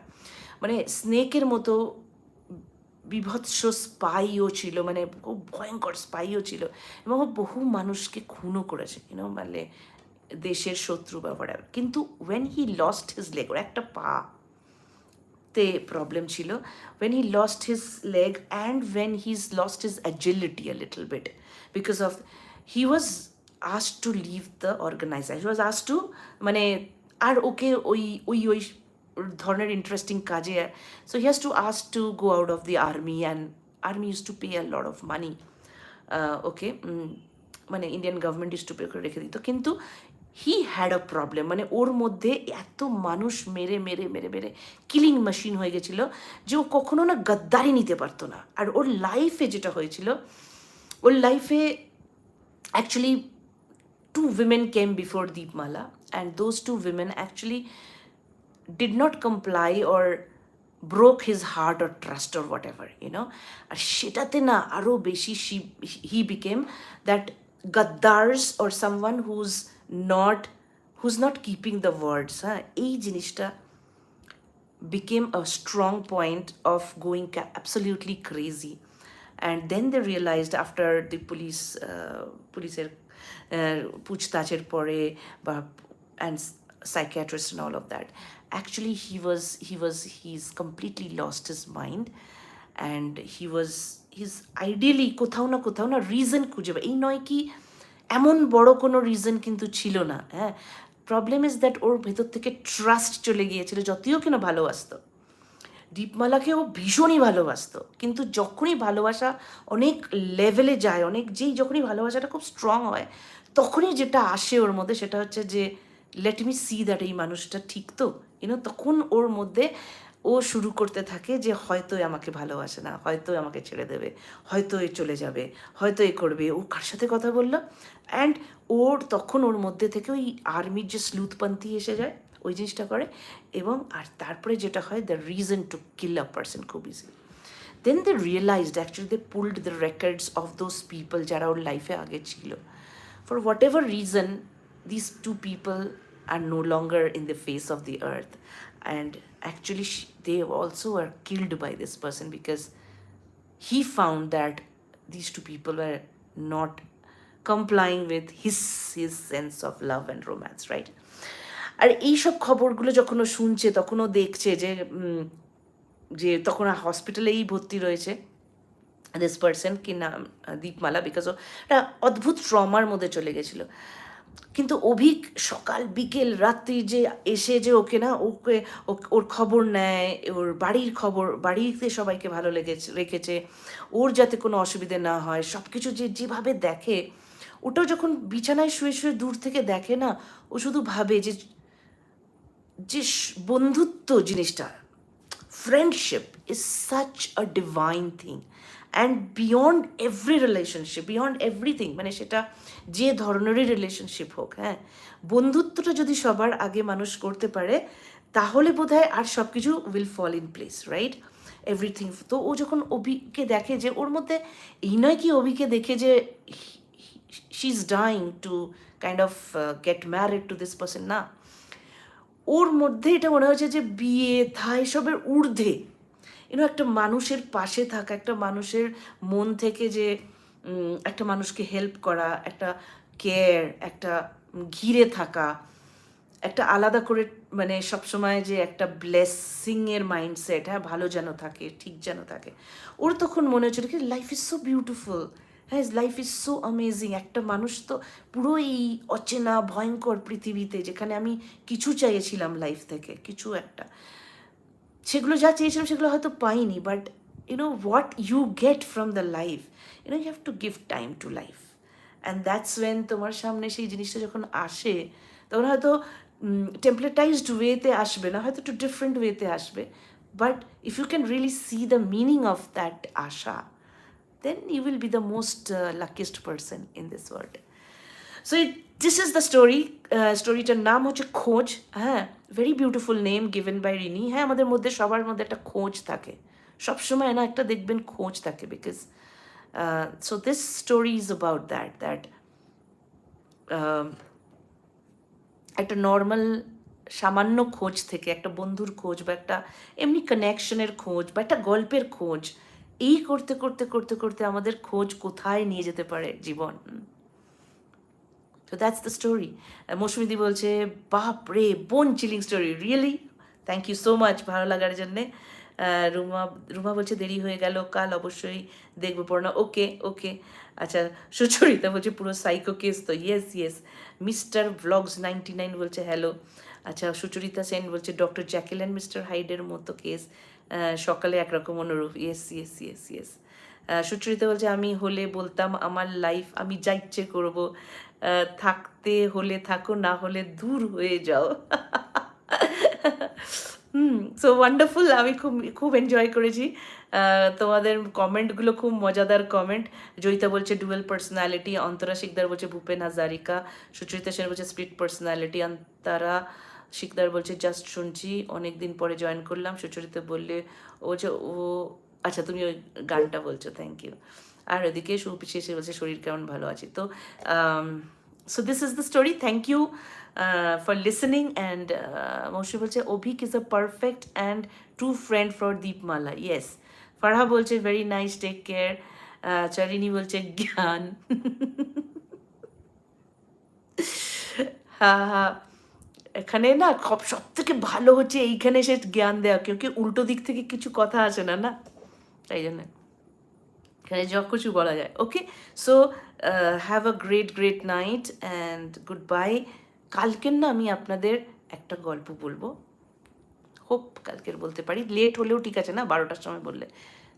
মানে স্নেকের মতো বিভৎস স্পাইও ছিল, মানে খুব ভয়ঙ্কর স্পাইও ছিল, এবং ও বহু মানুষকে খুনও করেছে, মানে দেশের শত্রু বা whatever। কিন্তু when he lost his leg, ওর একটা পা তে প্রবলেম ছিল, when he lost his leg and when he's lost his agility a little bit because of, he was asked to leave the organization, he was asked to, মানে আর ওকে ওই ওই ওই ধরনের ইন্টারেস্টিং কাজে, so he has to ask to go out of the army, and army used to pay a lot of money, ওকে, মানে Indian government used to pay করে রেখে দিত। কিন্তু হি হ্যাড আ প্রবলেম, মানে ওর মধ্যে এত মানুষ মেরে মেরে মেরে মেরে কিলিং মেশিন হয়ে গেছিল যে ও কখনো না গদ্দারি নিতে পারতো না। আর ওর লাইফে যেটা হয়েছিল, ওর লাইফে actually two women came before Deepmala, and those two women actually did not comply or broke his heart or trust or whatever, আর সেটাতে না আরও বেশি he became that gaddars or someone who's not keeping the words, এই জিনিসটা became a strong point of going absolutely crazy. And then they realized after the policeer পুছতাছের পরে বা and psychiatrists and all of that, actually he's completely lost his mind, and he's ideally কোথাও না reason খুঁজে পায়, এই নয় কি এমন বড় কোনো রিজন কিন্তু ছিল না, হ্যাঁ, প্রবলেম ইজ দ্যাট ওর ভেতর থেকে ট্রাস্ট চলে গিয়েছিল, যদিও কিনা ভালোবাসতো দীপমালাকে, ও ভীষণই ভালোবাসতো, কিন্তু যখনই ভালোবাসা অনেক লেভেলে যায়, যখনই ভালোবাসাটা খুব স্ট্রং হয়, তখনই যেটা আসে ওর মধ্যে সেটা হচ্ছে যে লেট মি সি দ্যাট এই মানুষটা ঠিক তো, তখন ওর মধ্যে ও শুরু করতে থাকে যে হয়তো আমাকে ভালোবাসে না, হয়তো আমাকে ছেড়ে দেবে, হয়তো এ চলে যাবে, হয়তো এ করবে, ও কার সাথে কথা বললো, অ্যান্ড তখন ওর মধ্যে থেকে ওই আর্মির যে স্লুথপন্থী এসে যায়, ওই জিনিসটা করে, এবং আর তারপরে যেটা হয়, the reason to kill a person খুব easily. Then they realised, actually they pulled the records of those people যারা ওর লাইফে আগে ছিল। For whatever reason, this two people are no longer in the face of the earth, and actually they also were killed by this person because he found that these two people were not complying with his sense of love and romance, right? আর এইসব খবরগুলো যখন ও শুনছে তখন ও দেখছে যে তখন হসপিটালেই ভর্তি রয়েছে দিস পার্সন কি নাম দীপমালা, বিকজ ও একটা অদ্ভুত ট্রমার মধ্যে চলে গেছিলো। কিন্তু অভিক সকাল বিকেল রাত্রি যে এসে যে ওকে না ওকে ওর খবর নেয়, ওর বাড়ির খবর, বাড়িতে সবাইকে ভালো রেখেছে, ওর যাতে কোনো অসুবিধে না হয় সব কিছু যেভাবে দেখে, ওটাও যখন বিছানায় শুয়ে শুয়ে দূর থেকে দেখে না, ও শুধু ভাবে যে যে বন্ধুত্ব জিনিসটা, friendship is such a divine thing and beyond every relationship, beyond everything, মানে সেটা যে ধরনেরই রিলেশনশিপ হোক, হ্যাঁ, বন্ধুত্বটা যদি সবার আগে মানুষ করতে পারে তাহলে বোধহয় আর সব কিছু will fall in place, right, everything. তো ও যখন অভিকে দেখে যে ওর মধ্যে এই নয় কি অভিকে দেখে যে she is dying to kind of get married to this person, না, ওর মধ্যে এটা মনে হচ্ছে যে বিয়ে থা এসবের ঊর্ধ্বে একটা মানুষের পাশে থাকা, একটা মানুষের মন থেকে যে একটা মানুষকে হেল্প করা, একটা কেয়ার, একটা ঘিরে থাকা, একটা আলাদা করে মানে সবসময় যে একটা ব্লেসিংয়ের মাইন্ডসেট, হ্যাঁ, ভালো যেন থাকে, ঠিক যেন থাকে, ওর তখন মনে হচ্ছিল কি লাইফ ইজ সো বিউটিফুল, হ্যাঁ, লাইফ ইজ সো অ্যামেজিং। একটা মানুষ তো পুরো এই অচেনা ভয়ঙ্কর পৃথিবীতে যেখানে আমি কিছু চাইছিলাম লাইফ থেকে, কিছু একটা, সেগুলো যা চেয়েছিলাম সেগুলো হয়তো পাইনি, but what you get from the life, you have to give time to life, and that's when তোমার সামনে সেই জিনিসটা যখন আসে তখন হয়তো টেম্পলেটাইজড ওয়েতে আসবে না, হয়তো একটু ডিফারেন্ট ওয়েতে আসবে, but if you can really see the meaning of that আশা, then you will be the most luckiest person in this world. So this is the story. Storyটার নাম হচ্ছে খোঁজ, হ্যাঁ, very beautiful name given by Rini. হ্যাঁ, আমাদের মধ্যে সবার মধ্যে একটা খোঁজ থাকে, সবসময় না একটা দেখবেন খোঁজ থাকে, because so this story is about that একটা নর্মাল সামান্য খোঁজ থেকে, একটা বন্ধুর খোঁজ বা একটা এমনি কানেকশনের খোঁজ বা একটা গল্পের খোঁজ, এই করতে করতে করতে করতে আমাদের খোঁজ কোথায় নিয়ে যেতে পারে জীবন। তো দ্যাটস দ্য স্টোরি। মৌসুমিদি বলছে বাপ রে, bone chilling story, really, thank you so much ভালো লাগার জন্যে। রুমা বলছে দেরি হয়ে গেল, কাল অবশ্যই দেখবো পড়না। ওকে ওকে, আচ্ছা। সুচরিতা বলছে পুরো সাইকো কেস তো, ইয়েস ইয়েস। মিস্টার ব্লগস 99 বলছে হ্যালো। আচ্ছা, সুচরিতা সেন বলছে ডক্টর জ্যাকেল অ্যান্ড মিস্টার হাইডের মতো কেস, সকালে একরকম অনুরূপ, yes yes yes yes. Sucharita বলছে আমি হলে বলতাম আমার লাইফ আমি যা ইচ্ছে করবো, থাকতে হলে থাকো, না হলে দূর হয়ে যাও। সো ওয়ান্ডারফুল, আমি খুব খুব এনজয় করেছি তোমাদের কমেন্টগুলো, খুব মজাদার কমেন্ট। জয়িতা বলছে ডুয়েল পার্সোনালিটি, অন্তরা শিকদার বলছে ভূপেন হাজারিকা, সুচরিতা সেন বলছে স্প্লিট পার্সোনালিটি, অন্তরা শিকদার বলছে জাস্ট শুনছি, অনেক দিন পরে জয়েন করলাম। সুচরিতা বললে ও যে ও, আচ্ছা তুমি ওই গানটা বলছো, থ্যাংক ইউ। আর ওদিকে সুপিসি এসে বলছে শরীর কেমন, ভালো আছি তো। So this is the story, thank you for listening, and Moshe bolche Obhik is a perfect and true friend for Deepmala, yes. Farha bolche very nice, take care. Charini bolche gyan, ha ha। এখানে না সব থেকে ভালো হচ্ছে এইখানে সে জ্ঞান দেওয়া, কেউ উল্টো দিক থেকে কিছু কথা আসে না, না, তাই জন্য এখানে যা কিছু বলা যায়। Okay, so have a great great night and goodbye. কালকের না আমি আপনাদের একটা গল্প বলবো, হোপ কালকের বলতে পারি, লেট হলেও ঠিক আছে, না 12টার সময় বললে,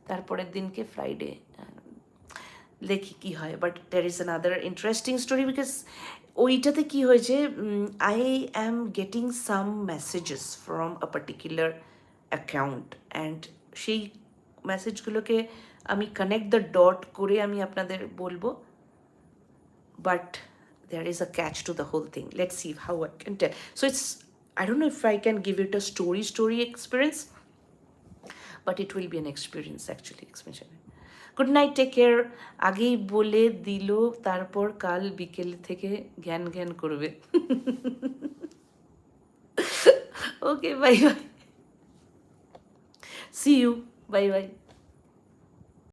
তারপরের দিনকে ফ্রাইডে দেখি কি হয়, but there is another interesting story, because ওইটাতে কি হয়েছে, I am getting some messages from a particular account, and সেই মেসেজগুলোকে আমি কানেক্ট দ্য ডট করে আমি আপনাদের বলবো, but there is a catch to the whole thing. Let's see how I can tell. So it's, I don't know if I can give it a story experience, but it will be an experience actually. Good night, take care. আগেই বলে দিল, তারপর কাল বিকেল থেকে জ্ঞান করবে। Okay, bye bye. See you, bye by.